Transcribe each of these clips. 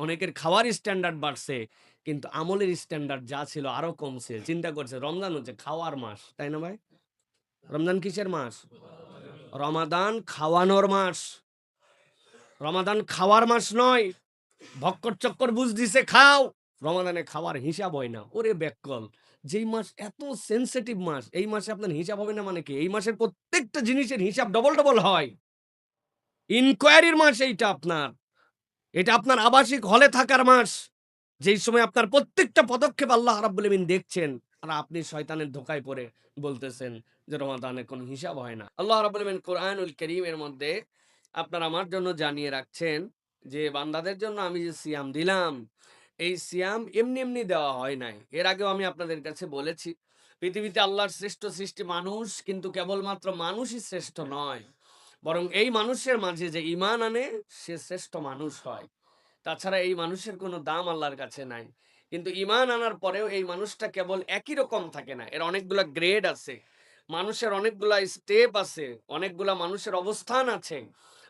অনেকের খাওয়ার স্ট্যান্ডার্ড বাড়ছে, কিন্তু আমলের স্ট্যান্ডার্ড যা ছিল আরো কমছে। চিন্তা করছে রমজান হচ্ছে খাওয়ার মাস, তাই না ভাই? রমজান কিসের মাস? রমাদান খাওয়ানোর মাস। রমাদান খাওয়ার মাস নয়। ভক্কর চক্কর বুঝ দিছে খাও। রমাদানে খাওয়ার হিসাব হয় না। ওরে ব্যাককল! যেই মাস এত সেনসিটিভ মাস, এই মাসে আপনার হিসাব হবে না মানে কি? এই মাসের প্রত্যেকটা জিনিসের হিসাব ডবল, ডবল হয়। ইনকোয়ারির মাস এইটা আপনার। এটা আপনার আবাসিক হলে থাকার মাস। যেই সময় আপনার প্রত্যেকটা পদক্ষেপ আল্লাহ রাব্বুল আমিন দেখছেন। আর আপনি শয়তানের ধোঁকায় পড়ে বলতেছেন যে রমাদানের কোনো হিসাব হয় না। আল্লাহ রাব্বুল আমিন কোরআনুল কারীমের মধ্যে আপনার আমার জন্য জানিয়ে রাখছেন যে বান্দাদের জন্য আমি যে সিয়াম দিলাম, এই সিয়াম এমনি, এমনি দেওয়া হয় নাই। এর আগেও আমি আপনাদের কাছে বলেছি, পৃথিবীতে আল্লাহর শ্রেষ্ঠ সৃষ্টি মানুষ, কিন্তু কেবলমাত্র মানুষই শ্রেষ্ঠ নয়। বরং এই মানুষের মাঝে যে ঈমান আনে সে শ্রেষ্ঠ মানুষ হয়। তাছাড়া এই মানুষের কোনো দাম আল্লাহর কাছে নাই। কিন্তু ঈমান আনার পরেও এই মানুষটা কেবল একই রকম থাকে না। এর অনেকগুলা গ্রেড আছে। মানুষের অনেকগুলা স্টেপ আছে। অনেকগুলা মানুষের অবস্থান আছে।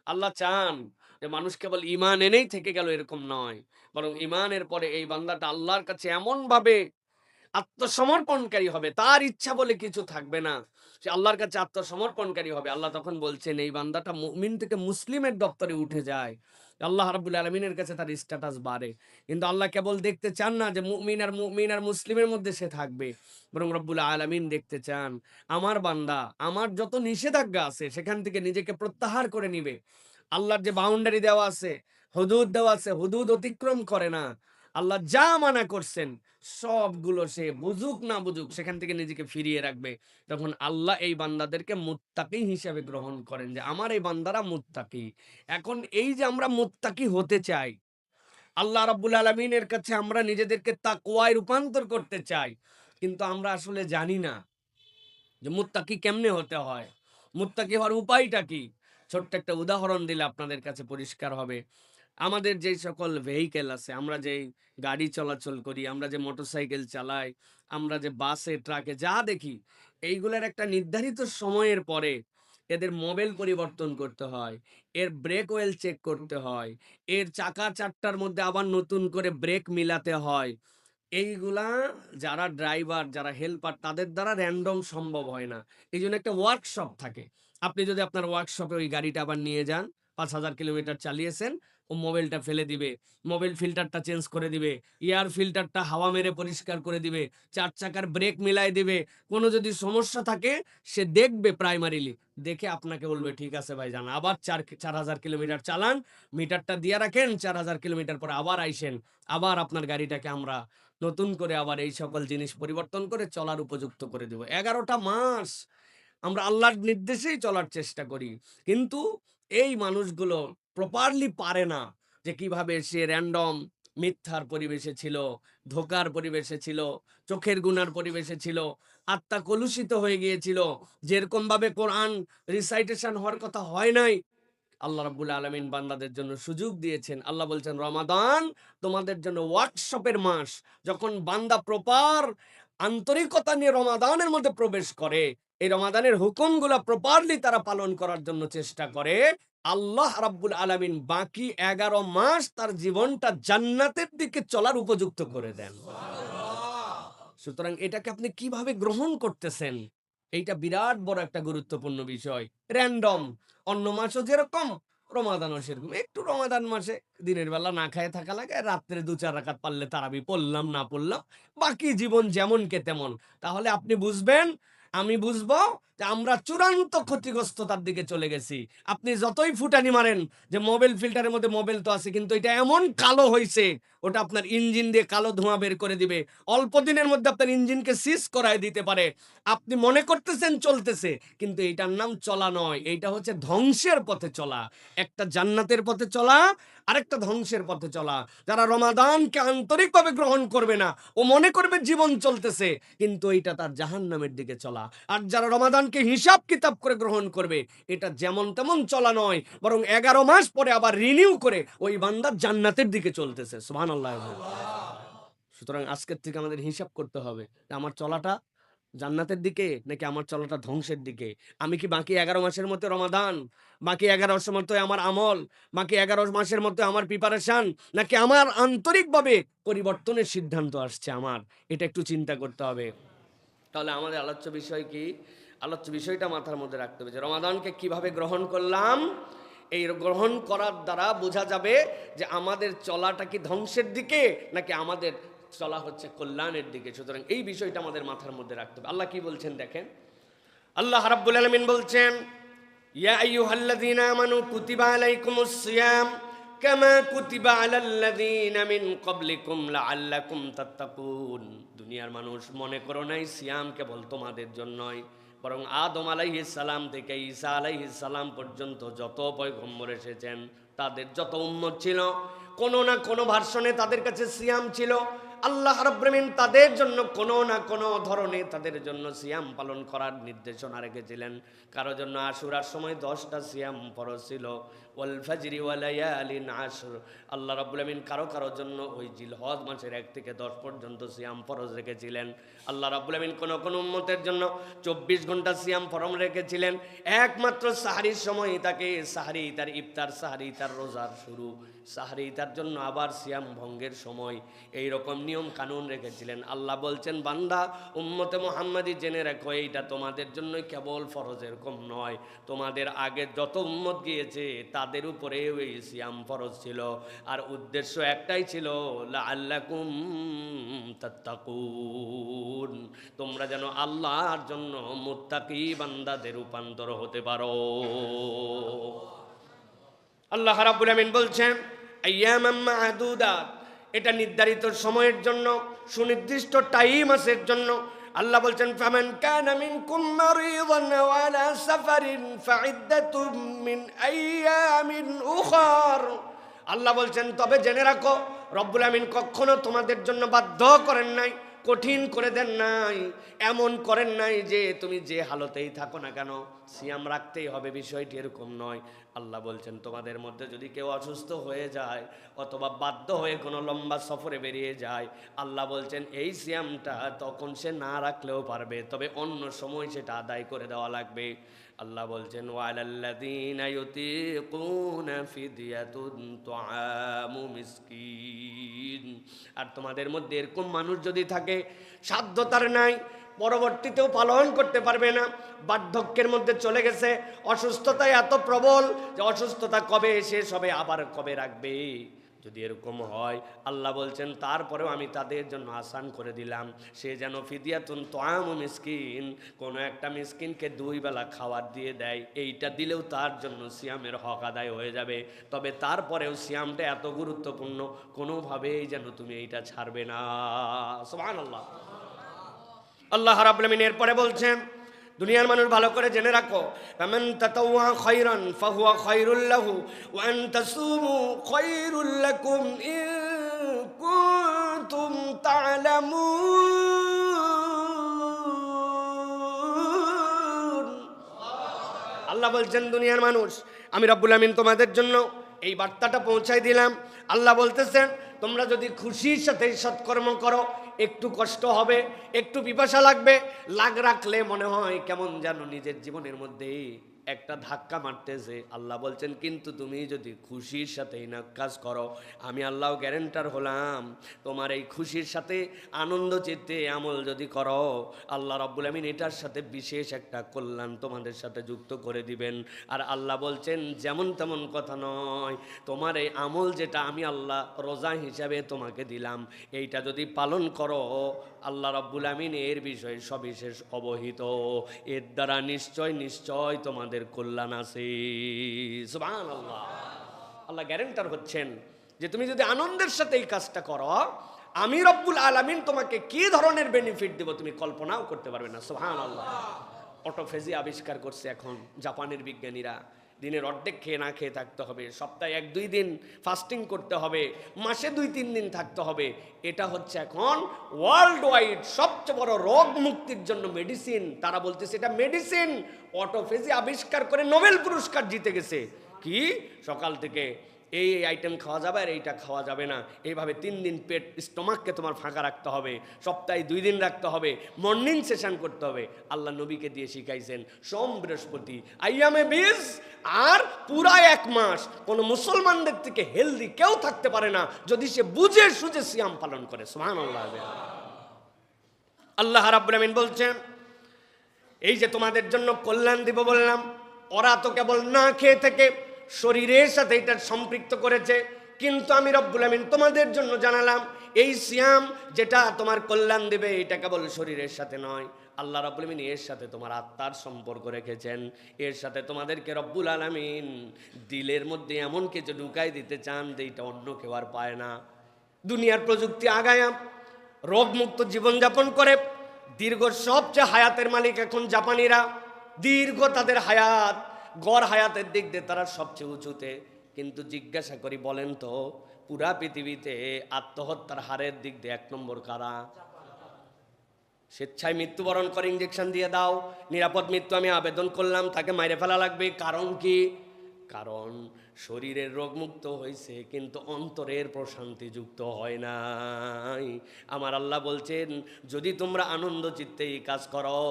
আল্লাহ চান যে মানুষ কেবল ঈমান এনেই থেকে গেল এরকম নয়। বরং ঈমানের পরে এই বান্দাটা আল্লাহর কাছে এমনভাবে আত্মসমর্পণকারী হবে। তার ইচ্ছা বলে কিছু থাকবে না। সে আল্লাহর কাছে আত্মসমর্পণকারী হবে। আল্লাহ তখন বলছেন এই বান্দাটা মুমিন থেকে মুসলিমের দপ্তরে উঠে যায়। আল্লাহ রাব্বুল আলামিনের কাছে তার স্ট্যাটাস বাড়ে। কিন্তু আল্লাহ কেবল দেখতে চান না যে মুমিন আর মুসলিমের মধ্যে সে থাকবে। বরং রব্বুল আলামিন দেখতে চান আমার বান্দা আমার যত নিষেধাজ্ঞা আছে সেখান থেকে নিজেকে প্রত্যাহার করে নিবে। আল্লাহর যে বাউন্ডারি দেওয়া আছে, হুদুদ দেওয়া আছে, হুদুদ অতিক্রম করে না। আল্লাহ যা মানা করছেন সবগুলো সে বুঝুক না বুঝুক সেখান থেকে নিজেকে ফিরিয়ে রাখবে। তখন আল্লাহ এই বান্দাদেরকে মুত্তাকি হিসাবে গ্রহণ করেন যে আমার এই বান্দারা মুত্তাকি। এখন এই যে আমরা মুত্তাকি হতে চাই, আল্লাহ রাব্বুল আলামিনের কাছে আমরা নিজেদেরকে তাকওয়ায় রূপান্তর করতে চাই। কিন্তু আমরা আসলে জানি না যে মুত্তাকি কেমনে হতে হয়? মুত্তাকি হওয়ার উপায়টা কি? ছোট্ট একটা উদাহরণ দিলে আপনাদের কাছে পরিষ্কার হবে। আমাদের যেই সকল ভেহিকল আছে, আমরা যেই গাড়ি চলাচল করি, আমরা যে মোটরসাইকেল চালাই, আমরা যে বাসে, ট্রাকে যা দেখি, এইগুলার একটা নির্ধারিত সময়ের পরে এদের মোবিল পরিবর্তন করতে হয়। এর ব্রেক অয়েল চেক করতে হয়। এর চাকা ৪ টার মধ্যে আবার নতুন করে ব্রেক মিলাতে হয়। এইগুলা যারা ড্রাইভার, যারা হেল্পার তাদের দ্বারা র‍্যান্ডম সম্ভব হয় না। এইজন্য একটা ওয়ার্কশপ থাকে। আপনি যদি আপনার ওয়ার্কশপে ওই গাড়িটা আবার নিয়ে যান, ৫,০০০ কিলোমিটার চালিয়েছেন, ও মোবিলটা ফেলে দিবে। মোবিল ফিল্টারটা চেঞ্জ করে দিবে। এয়ার ফিল্টারটা হাওয়া মেরে পরিষ্কার করে দিবে। ৪ চাকার ব্রেক মিলায় দিবে। কোনো যদি সমস্যা থাকে সে দেখবে প্রাইমারিলি। দেখে আপনাকে বলবে, "ঠিক আছে ভাইজান, আবার ৪,০০০ কিলোমিটার চালান। মিটারটা দিয়া রাখেন। ৪,০০০ কিলোমিটার পরে আবার আইসেন। আবার আপনার গাড়িটাকে আমরা নতুন করে আবার এই সকল জিনিস পরিবর্তন করে চলার উপযুক্ত করে দেব।" ১১ টা মাস আমরা আল্লাহর নির্দেশেই চলার চেষ্টা করি। কিন্তু এই মানুষগুলো প্রপারলি পারে না যে কিভাবে সে র‍্যান্ডম মিথ্যার পরিবেশে ছিল, ধোঁকার পরিবেশে ছিল, চোখের গুনার পরিবেশে ছিল, আত্মা কলুষিত হয়ে গিয়েছিল। যেরকমভাবে কোরআন রিসাইটেশন হওয়ার কথা হয় নাই, আল্লাহ রাব্বুল আলামিন বান্দাদের জন্য সুযোগ দিয়েছেন। আল্লাহ বলছেন, রমাদান তোমাদের জন্য ওয়ার্কশপের মাস। যখন বান্দা প্রপার আন্তরিকতা নিয়ে রমাদানের মধ্যে প্রবেশ করে, এই রমাদানের হুকুমগুলা প্রপারলি তারা পালন করার জন্য চেষ্টা করে, আল্লাহ রাব্বুল আলামিন বাকি ১১ মাস তার জীবনটা জান্নাতের দিকে চলার উপযুক্ত করে দেন। সুতরাং এটাকে আপনি কিভাবে গ্রহণ করতেছেন? এইটা বিরাট বড় একটা গুরুত্বপূর্ণ বিষয়। র‍্যান্ডম অন্য মাসও যেরকম, রমাদানও সেরকম। একটু রমাদান মাসে দিনের বেলা না খায়ে থাকা লাগে, রাত্রে ২-৪ রাকাত পারলে তারাবি পড়লাম, না পড়লাম। বাকি জীবন যেমনকে তেমন। তাহলে আপনি বুঝবেন, আমি বুঝবো যে আমরা চূড়ান্ত ক্ষতিগ্রস্ততার দিকে চলে গেছি। আপনি যতই ফুটানি মারেন যে মোবিল ফিল্টারের মধ্যে মোবিল তো আছে, কিন্তু এটা এমন কালো হইছে, ওটা আপনার ইঞ্জিন দিয়ে কালো ধোঁয়া বের করে দিবে। অল্প দিনের মধ্যে আপনার ইঞ্জিনকে সিজ করায় দিতে পারে। আপনি মনে করতেছেন চলতেছে, কিন্তু এইটার নাম চলা নয়। এইটা হচ্ছে ধ্বংসের পথে চলা। একটা জান্নাতের পথে চলা, আরেকটা ধ্বংসের পথে চলা। যারা রমাদানকে আন্তরিকভাবে গ্রহণ করবে না, ও মনে করবে জীবন চলতেছে, কিন্তু এইটা তার জাহান্নামের দিকে চলা। আর যারা রমাদানকে হিসাব কিতাব করে গ্রহণ করবে, এটা যেমন তেমন চলা নয়, বরং ১১ মাস পরে আবার রিনিউ করে ওই বান্দা জান্নাতের দিকে চলতেছে। সুবহানাল্লাহ। সুতরাং আজকের থেকে আমাদের হিসাব করতে হবে যে আমার চলাটা জান্নাতের দিকে নাকি আমার চলাটা ধ্বংসের দিকে? আমি কি বাকি ১১ মাসের মতো রমাদান, বাকি ১১ মাসের মতো আমার আমল, বাকি ১১ মাসের মতো আমার প্রিপারেশন, নাকি আমার আন্তরিকভাবে পরিবর্তনের সিদ্ধান্ত আসছে আমার? এটা একটু চিন্তা করতে হবে। তাহলে আমাদের আলোচ্য বিষয় কি? আলোচ্য বিষয়টা মাথার মধ্যে রাখতে হবে যে রমাদানকে কিভাবে গ্রহণ করলাম। এই গ্রহণ করার দ্বারা বোঝা যাবে যে আমাদের চলাটা কি ধ্বংসের দিকে নাকি আমাদের চলা হচ্ছে কল্যাণের দিকে। সুতরাং এই বিষয়টা আমাদের মাথার মধ্যে রাখতে হবে। আল্লাহ কি বলছেন দেখেন, আল্লাহ রাব্বুল আলামিন বলছেন, ইয়া আইয়ুহাল্লাযীনা আমানু কুতিবা আলাইকুমুস সিয়াম কামা কুতিবা আলাল্লাযীনা মিন ক্বাবলিকুম লাআল্লাকুম তাত্তাকুন। দুনিয়ার মানুষ মনে করো নাই সিয়াম কেবল তোমাদের জন্যই, বরং আদম আলাইহিস সালাম থেকে ঈসা আলাইহিস সালাম পর্যন্ত যত পয়গম্বর এসেছেন তাদের যত উম্মত ছিল, কোনো না কোনো ভার্সনে তাদের কাছে সিয়াম ছিল। আল্লাহ রাব্বুল আলামিন তাদের জন্য কোনো না কোনো ধরনে তাদের জন্য সিয়াম পালন করার নির্দেশনা রেখেছিলেন। কারো জন্য আশুরার সময় 10টা সিয়াম ফরজ ছিল, ওয়াল ফাজরি ওয়া লায়ালিন আশর। আল্লাহ রাব্বুল আলামিন কারো জন্য ওই জিলহজ মাসের 1 থেকে 10 পর্যন্ত সিয়াম ফরজ রেখেছিলেন। আল্লাহ রাব্বুল আলামিন কোন উম্মতের জন্য 24 ঘন্টা সিয়াম ফরজ রেখেছিলেন। একমাত্র সাহরির সময় তাকে সাহরি তার ইফতার, সাহরি তার রোজার শুরু, সাহরি তার জন্য আবার সিয়াম ভঙ্গের সময়, এই রকম নিয়ম কানুন রেখেছিলেন। আল্লাহ বলছেন, বান্দা উম্মতে মুহাম্মাদি জেনে রাখো, এইটা তোমাদের জন্য কেবল ফরজ, এরকম নয়, তোমাদের আগে যত উম্মত গিয়েছে তাদের উপরে ওই সিয়াম ফরজ ছিল। আর উদ্দেশ্য একটাই ছিল, লাআল্লাকুম তাত্তাকুন, তোমরা যেন আল্লাহর জন্য মুত্তাকি বান্দাদের রূপান্তর হতে পারো। আল্লাহ রাব্বুল আমিন বলছেন, আইয়ামাম মা'দুদাত, এটা নির্ধারিত সময়ের জন্য, সুনির্দিষ্ট টাইম আছে জন্য। আল্লাহ বলছেন, ফামান কানা মিনকুম মারিদান আও আলা সাফারিন ফাইদ্দাতুম মিন আইয়ামিন উখার। আল্লাহ বলছেন, তবে জেনে রাখো, রব্বুল আমিন কখনো তোমাদের জন্য বাধ্য করেন নাই, কঠিন করে দেন নাই, এমন করেন নাই যে তুমি যে হালতেই থাকো না কেন সিয়াম রাখতেই হবে, বিষয়টি এরকম নয়। আল্লাহ বলছেন, তোমাদের মধ্যে যদি কেউ অসুস্থ হয়ে যায় অথবা বাধ্য হয়ে কোনো লম্বা সফরে বেরিয়ে যায়, আল্লাহ বলছেন এই সিয়ামটা তখন সে না রাখলেও পারবে, তবে অন্য সময় সেটা আদায় করে দেওয়া লাগবে। আল্লাহ বলছেন, ওয়ালাল্লাযীনা ইউতীকুনা ফিদিয়াতুন তুআমু মিসকিন। আর তোমাদের মধ্যে এরকম মানুষ যদি থাকে সাধ্য তার নাই, পরবর্তীতেও পালন করতে পারবে না, বার্ধক্যের মধ্যে চলে গেছে, অসুস্থতায় এত প্রবল যে অসুস্থতা কবে শেষ হবে আবার কবে রাখবে, যদি এরকম হয় আল্লাহ বলছেন তারপরেও আমি তাদের জন্য আসান করে দিলাম, সে যেন ফিদিয়াতুন তুআমু মিসকিন, কোনো একটা মিসকিনকে 2 বেলা খাবার দিয়ে দেয়, এইটা দিলেও তার জন্য সিয়ামের হক আদায় হয়ে যাবে। তবে তারপরেও সিয়ামটা এত গুরুত্বপূর্ণ, কোনোভাবেই যেন তুমি এইটা ছাড়বে না। সুবহানাল্লাহ। আল্লাহ রাব্বুল আমিন এরপরে বলছেন, দুনিয়ার মানুষ ভালো করে জেনে রাখো, ফামান তাতাওয়া খায়রান ফাহুয়া খায়রুল লাহু ওয়া আন তাসুমু খায়রুল লাকুম ইন কুনতুম তা'লামুন। আল্লাহ বলছেন, দুনিয়ার মানুষ, আমি রব্বুল আমিন তোমাদের জন্য এই বার্তাটা পৌঁছাই দিলাম। আল্লাহ বলতেছেন, তোমরা যদি খুশির সাথে সৎকর্ম করো, একটু কষ্ট হবে, একটু পিপাসা লাগবে, রাখলে মনে হয় কেমন যেন নিজের জীবনের মধ্যে একটা ধাক্কা মারতেছে। আল্লাহ বলছেন, কিন্তু তুমি যদি খুশির সাথে এই কাজ করো, আমি আল্লাহ গ্যারেন্টার হলাম, তোমার এই খুশির সাথে আনন্দ চিত্তে আমল যদি করো, আল্লাহ রাব্বুল আমিন এটার সাথে বিশেষ একটা কল্যাণ তোমাদের সাথে যুক্ত করে দিবেন। আর আল্লাহ বলছেন, যেমন তেমন কথা নয়, তোমার এই আমল যেটা আমি আল্লাহ রোজা হিসাবে তোমাকে দিলাম, এইটা যদি পালন করো, আল্লাহ রাব্বুল আমিন এর বিষয়ে সবিশেষ অবহিত, এর দ্বারা নিশ্চয় নিশ্চয় তোমাদের কল্যাণ আছে। সুবহানাল্লাহ। আল্লাহ গ্যারেন্টার হচ্ছেন যে তুমি যদি আনন্দের সাথে এই কাজটা করো, আমি রব্বুল আলামিন তোমাকে কি ধরনের বেনিফিট দেব তুমি কল্পনাও করতে পারবে না। সুবহানাল্লাহ। অটোফেজি আবিষ্কার করছে এখন জাপানের বিজ্ঞানীরা, দিনের অর্ধেক খেয়ে না খেয়ে থাকতে হবে, সপ্তাহে 1-2 দিন ফাস্টিং করতে হবে, মাসে 2-3 দিন থাকতে হবে। এটা হচ্ছে এখন ওয়ার্ল্ড ওয়াইড সবচেয়ে বড় রোগ মুক্তির জন্য মেডিসিন। তারা বলতেছে এটা মেডিসিন। অটোফেজি আবিষ্কার করে নোবেল পুরস্কার জিতে গেছে। কি সকাল থেকে এই আইটেম খাওয়া যাবে আর এইটা খাওয়া যাবে না, এইভাবে 3 দিন পেট স্টোমাককে তোমার ফাঁকা রাখতে হবে, সপ্তাহে 2 দিন রাখতে হবে, মর্নিং সেশন করতে হবে। আল্লাহ নবীকে দিয়ে শিখাইছেন সোম বৃহস্পতি আইয়ামে বীজ, আর পুরা 1 মাস কোনো মুসলমানদের থেকে হেলদি কেউ থাকতে পারে না যদি সে বুঝে সুঝে সিয়াম পালন করে। সুবহানাল্লাহ। আল্লাহ রাব্বুল আমিন বলছেন, এই যে তোমাদের জন্য কল্যাণ দিব বললাম, ওরা তো কেবল না খেয়ে থেকে শরীরের সাথে এটা সম্পৃক্ত করেছে, কিন্তু আমি রব্বুল আমিন তোমাদের জন্য জানালাম এই সিয়াম যেটা তোমার কল্যাণ দেবে এটা কেবল শরীরের সাথে নয়, আল্লাহ রব্বুল আমিন এর সাথে তোমার আত্মার সম্পর্ক রেখেছেন, এর সাথে তোমাদেরকে রব্বুল আলামিন দিলের মধ্যে এমন কিছু ঢুকাই দিতে চান যে এটা অন্য কেউ আর পায় না। দুনিয়ার প্রযুক্তি আগায়া রোগমুক্ত জীবনযাপন করে দীর্ঘ সবচেয়ে হায়াতের মালিক এখন জাপানিরা, দীর্ঘ তাদের হায়াত, গড় হায়াতের দিক দিয়ে তারা সবচেয়ে উঁচুতে। কিন্তু জিজ্ঞাসা করি বলেন তো, পুরা পৃথিবীতে আত্মহত্যার হারের দিক দিয়ে 1 নম্বর কারা? স্বেচ্ছায় মৃত্যুবরণ করে ইঞ্জেকশন দিয়ে দাও, নিরাপদ মৃত্যু আমি আবেদন করলাম, তাকে মাইরে ফেলা লাগবে। কারণ কি? কারণ শরীরের রোগমুক্ত হয়েছে কিন্তু অন্তরের প্রশান্তি যুক্ত হয় নাই। আমার আল্লাহ বলছেন যদি তোমরা আনন্দ চিত্তে এই কাজ করো,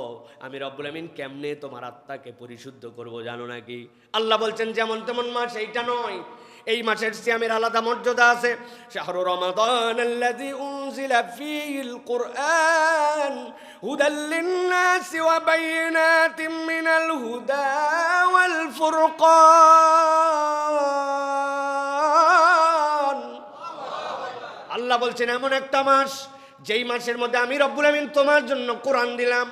আমি রব্বুল আমিন কেমনে তোমার আত্মাকে পরিশুদ্ধ করব জানো নাকি? আল্লাহ বলছেন যেমন তেমন মাস এইটা নয়, এই মাসের সিয়ামের আলাদা মর্যাদা আছে। শাহরু রমাদান আল্লাযী উনজিলা ফীহিল কুরআন হুদাল লিন-নাসি ওয়া বাইয়িনাতিম মিনাল হুদা ওয়াল ফুরকান। আল্লাহ বলছেন এমন একটা মাস যেই মাসের মধ্যে আমি রব্বুল আমিন তোমার জন্য কোরআন দিলাম।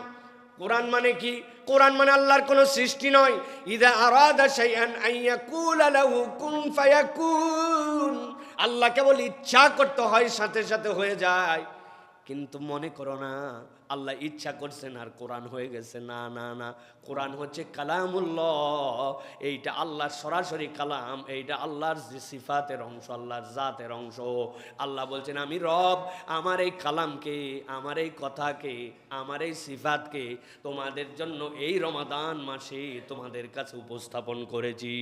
কোরআন মানে কি? কোরআন মানে আল্লাহর কোনো সৃষ্টি নয়। ইযা আরাদা শাইআন আইয়াকুলা লাহু কুন ফায়াকুন। আল্লাহ কেবল ইচ্ছা করতে হয় সাথে সাথে হয়ে যায়। কিন্তু মনে করো না আল্লাহ ইচ্ছা করছেন আর কোরআন হয়ে গেছে, না না না। কোরআন হচ্ছে কালামুল্লাহ, এইটা আল্লাহর সরাসরি কালাম, এইটা আল্লাহর যে সিফাতের অংশ, আল্লাহর জাতের অংশ। আল্লাহ বলছেন আমি রব আমার এই কালামকে, আমার এই কথাকে, আমার এই সিফাতকে তোমাদের জন্য এই রমাদান মাসে তোমাদের কাছে উপস্থাপন করেছি।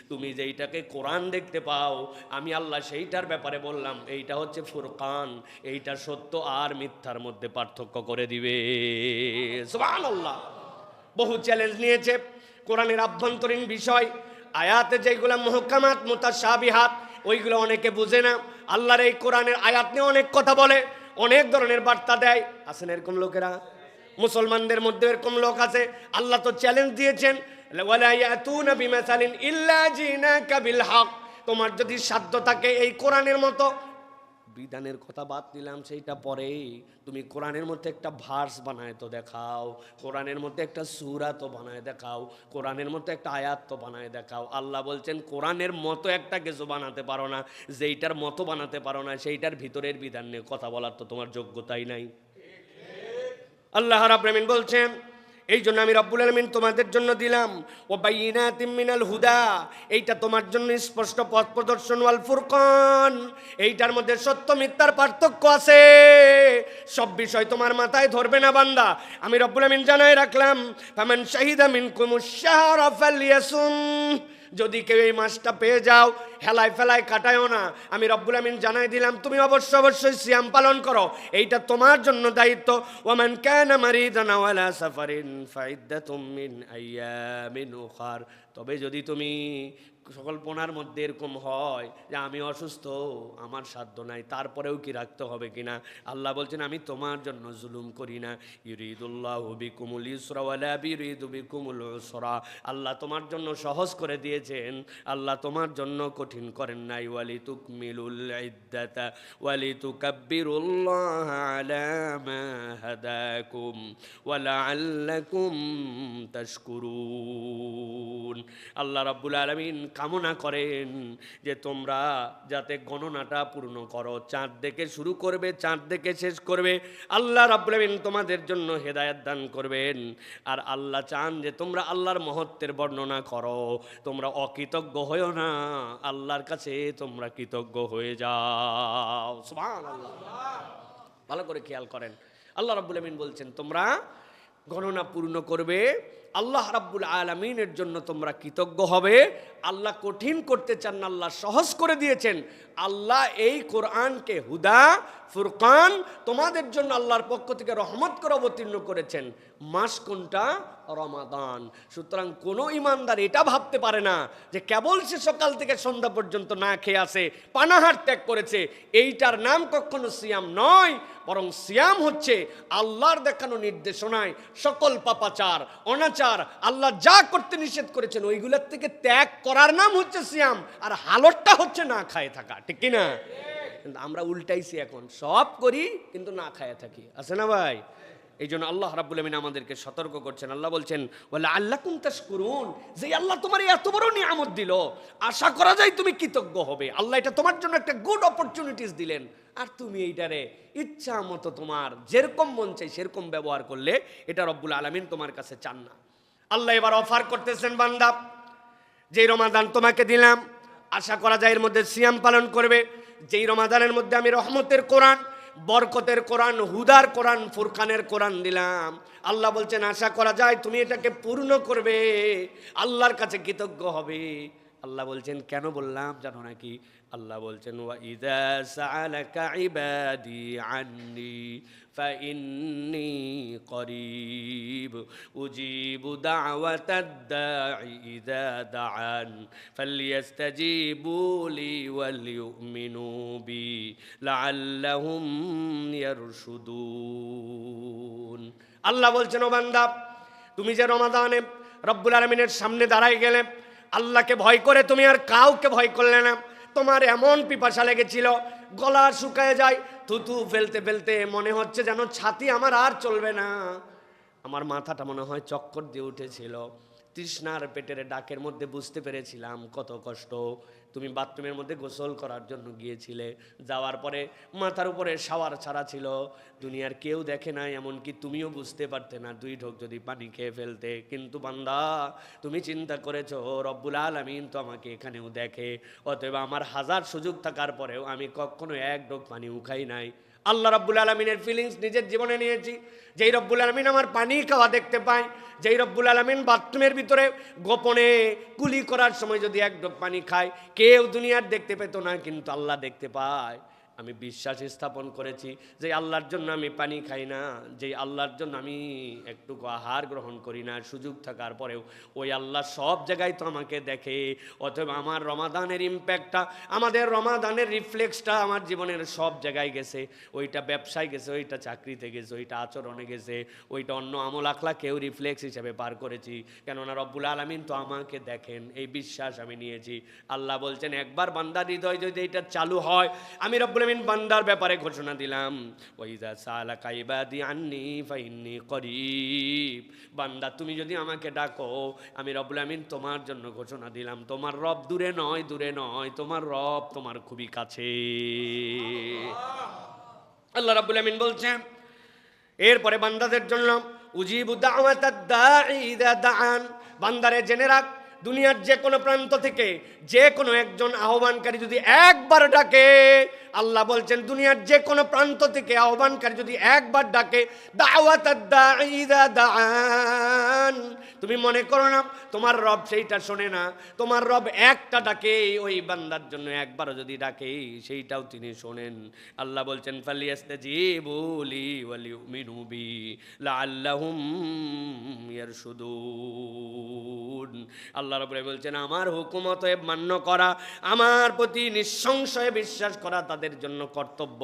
তুমি যেইটাকে কোরআন দেখতে পাও আমি আল্লাহ সেইটার ব্যাপারে বললাম এইটা হচ্ছে ফুরকান, এইটা সত্য আর মিথ্যার মধ্যে পার্থক্য করে দিবে। সুবহানাল্লাহ। বহু চ্যালেঞ্জ নিয়েছে কোরআনের আভ্যন্তরীণ বিষয়, আয়াতে যেগুলো মুহকামাত মুতাশাবিহাত ওইগুলো অনেকে বুঝে না। আল্লাহর এই কোরআনের আয়াত নিয়ে অনেক কথা বলে, অনেক ধরনের বার্তা দেয়। আছেন এরকম লোকেরা? মুসলমানদের মধ্যে এরকম লোক আছে। আল্লাহ তো চ্যালেঞ্জ দিয়েছেন ওয়ালা ইয়াতুনা বিমাসালিন ইল্লা জিনাকা বিল হক। তোমার যদি সাধ্য থাকে এই কোরআনের মতো, বিধানের কথা বাদ দিলাম সেইটা পরে, তুমি কোরআনের মধ্যে একটা ভার্স বানায় তো দেখাও, কোরআনের মধ্যে একটা সূরা তো বানায় দেখাও, কোরআনের মধ্যে একটা আয়াত তো বানায় দেখাও। আল্লাহ বলছেন কোরআনের মতো একটা কিছু বানাতে পারো না, যেইটার মতো বানাতে পারো না সেইটার ভিতরের বিধান নিয়ে কথা বলার তো তোমার যোগ্যতাই নাই। আল্লাহ রাব্বুল আমিন বলছেন এই জন্য আমি রব্বুল আলামিন তোমাদের জন্য দিলাম ও বাইয়িনাতিম মিনাল হুদা, এইটা তোমার জন্য স্পষ্ট পথ প্রদর্শন, ওয়াল ফুরকান, এইটার মধ্যে সত্য মিথ্যার পার্থক্য আছে। সব বিষয় তোমার মাথায় ধরবে না বান্দা। আমি রব্বুল আমিন জানাই রাখলাম ফামান শাহিদা মিনকুমুশ শাহরা ফালইয়াসুম। যদি কেউ এই মাসটা পেয়ে যাও হেলায় ফেলায় কাটায়ও না। আমি রব্বুল আমিন জানাই দিলাম তুমি অবশ্যই সিয়াম পালন করো, এইটা তোমার জন্য দায়িত্ব। ওয়ামান কানা মারিদান আও আলা সাফারিন ফাইদ্দাতুম মিন আইয়ামিন উখার। তবে যদি তুমি সকল্পনার মধ্যে এরকম হয় যে আমি অসুস্থ, আমার সাধ্য নাই, তারপরেও কি রাখতে হবে কিনা? আল্লাহ বলছেন আমি তোমার জন্য জুলুম করি না। ইউরিদুল্লাহু বিকুমুল ইউসরা ওয়ালা ইউরিদু বিকুমুল উসরা। আল্লাহ তোমার জন্য সহজ করে দিয়েছেন, আল্লাহ তোমার জন্য কঠিন করেন নাই। ওয়ালিতুকমিলুল ইদ্দাতা ওয়ালিতুকাব্বিরুল্লাহ আলা মা হাদাকুম ওয়ালাআল্লাকুম তাশকুরুন। আল্লাহ রাব্বুল আলামিন কামনা করেন যে তোমরা যাতে গণনাটা পূর্ণ করো, চাঁদ দেখে শুরু করবে, চাঁদ দেখে শেষ করবে। আল্লাহ রাব্বুল আলামিন তোমাদের জন্য হেদায়েত দান করবেন। আর আল্লাহ চান যে তোমরা আল্লাহর মহত্বের বর্ণনা করো, তোমরা অকৃতজ্ঞ হয়েও না, আল্লাহর কাছে তোমরা কৃতজ্ঞ হয়ে যাও। সুবহানাল্লাহ। ভালো করে খেয়াল করেন, আল্লাহ রাব্বুল আলামিন বলছেন তোমরা গণনা পূর্ণ করবে আল্লাহ রাব্বুল আলামিনের জন্য তোমরা কৃতজ্ঞ হবে। আল্লাহ কঠিন করতে চান না, আল্লাহ সহজ করে দিয়েছেন। আল্লাহ এই কোরআনকে হুদা ফুরকান তোমাদের জন্য আল্লাহর পক্ষ থেকে রহমত করে অবতীর্ণ করেছেন। মাস কোনটা? রমাদান। সুতরাং কোনো ইমানদার এটা ভাবতে পারে না যে কেবল সে সকাল থেকে সন্ধ্যা পর্যন্ত না খেয়ে আসে, পানাহার ত্যাগ করেছে, এইটার নাম কখনো সিয়াম নয়। বরং সিয়াম হচ্ছে আল্লাহর দেখানো নির্দেশনায় সকল পাপাচার অনাচার আল্লাহ যা করতে নিষেধ করেছেন ওইগুলোর থেকে ত্যাগ করার নাম হচ্ছে সিয়াম। আর হালতটা হচ্ছে না খায় থাকা, ঠিক কিনা? কিন্তু আমরা উল্টাইছি, এখন সব করি কিন্তু না খায় থাকি, আছে না ভাই? এই জন্য আল্লাহ রাব্বুল আমিন আমাদেরকে সতর্ক করছেন। আল্লাহ বলছেন ওয়ালা আল্লাকুম তাশকুরুন, যে আল্লাহ তোমার এত বড় নিয়ামত দিল, আশা করা যায় তুমি কৃতজ্ঞ হবে। আল্লাহ এটা তোমার জন্য একটা গুড অপরচুনিটিস দিলেন, আর তুমি এইটারে ইচ্ছা মতো তোমার যেরকম মন চাই সেরকম ব্যবহার করলে এটা রব্বুল আলামিন তোমার কাছে চান না। আল্লাহ এবার অফার করতেছেন, বান্দা যেই রমাদান তোমাকে দিলাম, আশা করা যায় এর মধ্যে সিয়াম পালন করবে। যেই রমাদানের মধ্যে আমি রহমতের কোরআন, বরকতের কোরআন, হুদার কোরআন, ফুরকানের কোরআন দিলাম, আল্লাহ বলছেন আশা করা যায় তুমি এটাকে পূর্ণ করবে, আল্লাহর কাছে কৃতজ্ঞ হবে। আল্লাহ বলছেন কেন বললাম জানো নাকি? আল্লাহ বলছেন ওয়া ইযা সাআলাকা ইবাদি আন্নি ফাইন্নী করিব উজিবু দাওয়াতাদ দাঈ ইযা দাআন ফালইস্তাজিবু লি ওয়াল ইউমিনু বি লাআল্লাহুম ইয়ারশুদুন। আল্লাহ বলছেন ও বান্দা, তুমি যে রমাদানে রব্বুল আলামিনের সামনে দাঁড়ায় গেলে, আল্লাহকে ভয় করে তুমি আর কাউকে ভয় করলে না। তোমার এমন পিপাসা লেগেছিল, গলা শুকায় যায়, থুতু ফেলতে ফেলতে মনে হচ্ছে যেন ছাতি আমার আর চলবে না, আমার মাথাটা মনে হয় চক্কর দিয়ে উঠেছিল, তৃষ্ণার পেটের ডাকের মধ্যে বুঝতে পেরেছিলাম কত কষ্ট। তুমি বাথরুমের মধ্যে গোসল করার জন্য গিয়েছিলে, যাওয়ার পরে মাথার উপরে শাওয়ার ছাড়া ছিল, দুনিয়ার কেউ দেখে নাই, এমনকি তুমিও বুঝতে পারতে না 2 ঢোক যদি পানি খেয়ে ফেলতে। কিন্তু বান্দা তুমি চিন্তা করেছো রব্বুল আলামিন তো আমাকে এখানেও দেখে, অতএব আমার হাজার সুযোগ থাকার পরেও আমি কখনো 1 ঢোক পানি উখাই নাই। আল্লাহ রাব্বুল আলামিনের ফিলিংস নিজের জীবনে নিয়েছি। যেই রব্বুল আলামিন আমার পানি খাওয়া দেখতে পায়, যেই রব্বুল আলামিন বাথরুমের ভিতরে গোপনে কুলি করার সময় যদি 1 ঢোক পানি খায়, কেউ দুনিয়ার দেখতে পেত না, কিন্তু আল্লাহ দেখতে পায়। আমি বিশ্বাস স্থাপন করেছি যে আল্লাহর জন্য আমি পানি খাই না, যে আল্লাহর জন্য আমি একটুকু আহার গ্রহণ করি না, সুযোগ থাকার পরেও ওই আল্লাহ সব জায়গায় তো আমাকে দেখে। অথবা আমার রমাদানের ইম্প্যাক্টটা, আমাদের রমাদানের রিফ্লেক্সটা আমার জীবনের সব জায়গায় গেছে। ওইটা ব্যবসায় গেছে, ওইটা চাকরিতে গেছে, ওইটা আচরণে গেছে, ওইটা অন্য আমল আখলাকেও রিফ্লেক্স হিসেবে পার করেছি। কেননা রব্বুল আলামিন তো আমাকে দেখেন, এই বিশ্বাস আমি নিয়েছি। আল্লাহ বলছেন একবার বান্দার হৃদয় যদি এটা চালু হয়, আমি রব্বুল বান্দার ব্যাপারে ঘোষণা দিলাম ওয়াইযা সালাকা ইবাদি আন্নী ফাইন্নী করিব, বান্দা তুমি যদি আমাকে ডাকো, আমি রব্বুল আমিন তোমার জন্য ঘোষণা দিলাম তোমার রব দূরে নয়, দূরে নয়, তোমার রব তোমার খুবই কাছে। আল্লাহ রাব্বুল আমিন বলছেন এরপরে বান্দাদের জন্য উজিবু দাওয়াতাদ দাঈ ইযা দাআন, বান্দারে জেনে রাখ দুনিয়ার যে কোনো প্রান্ত থেকে যে কোনো একজন আহ্বানকারী যদি একবার ডাকে, আল্লাহ বলছেন দুনিয়ার যে কোনো প্রান্ত থেকে আহ্বানকারী যদি একবার ডাকে, দাওয়াতাদ দাঈ ইযা দাআন, তুমি মনে করো না তোমার রব সেইটা শোনে না। তোমার রব একটা ডাকে, ওই বান্দার জন্য একবারও যদি ডাকে সেইটাও তিনি শোনেন। আল্লাহ বলছেন ফালিয়াস্তাজিবু লি ওয়া লিউমিনু বি লাআল্লাহুম ইয়ারশুদুন। আল্লাহ রাব্বুল আলামিন বলছেন আমার হুকুম অতএব মান্য করা, আমার প্রতি নিঃসংশয়ে বিশ্বাস করা তাদের জন্য কর্তব্য।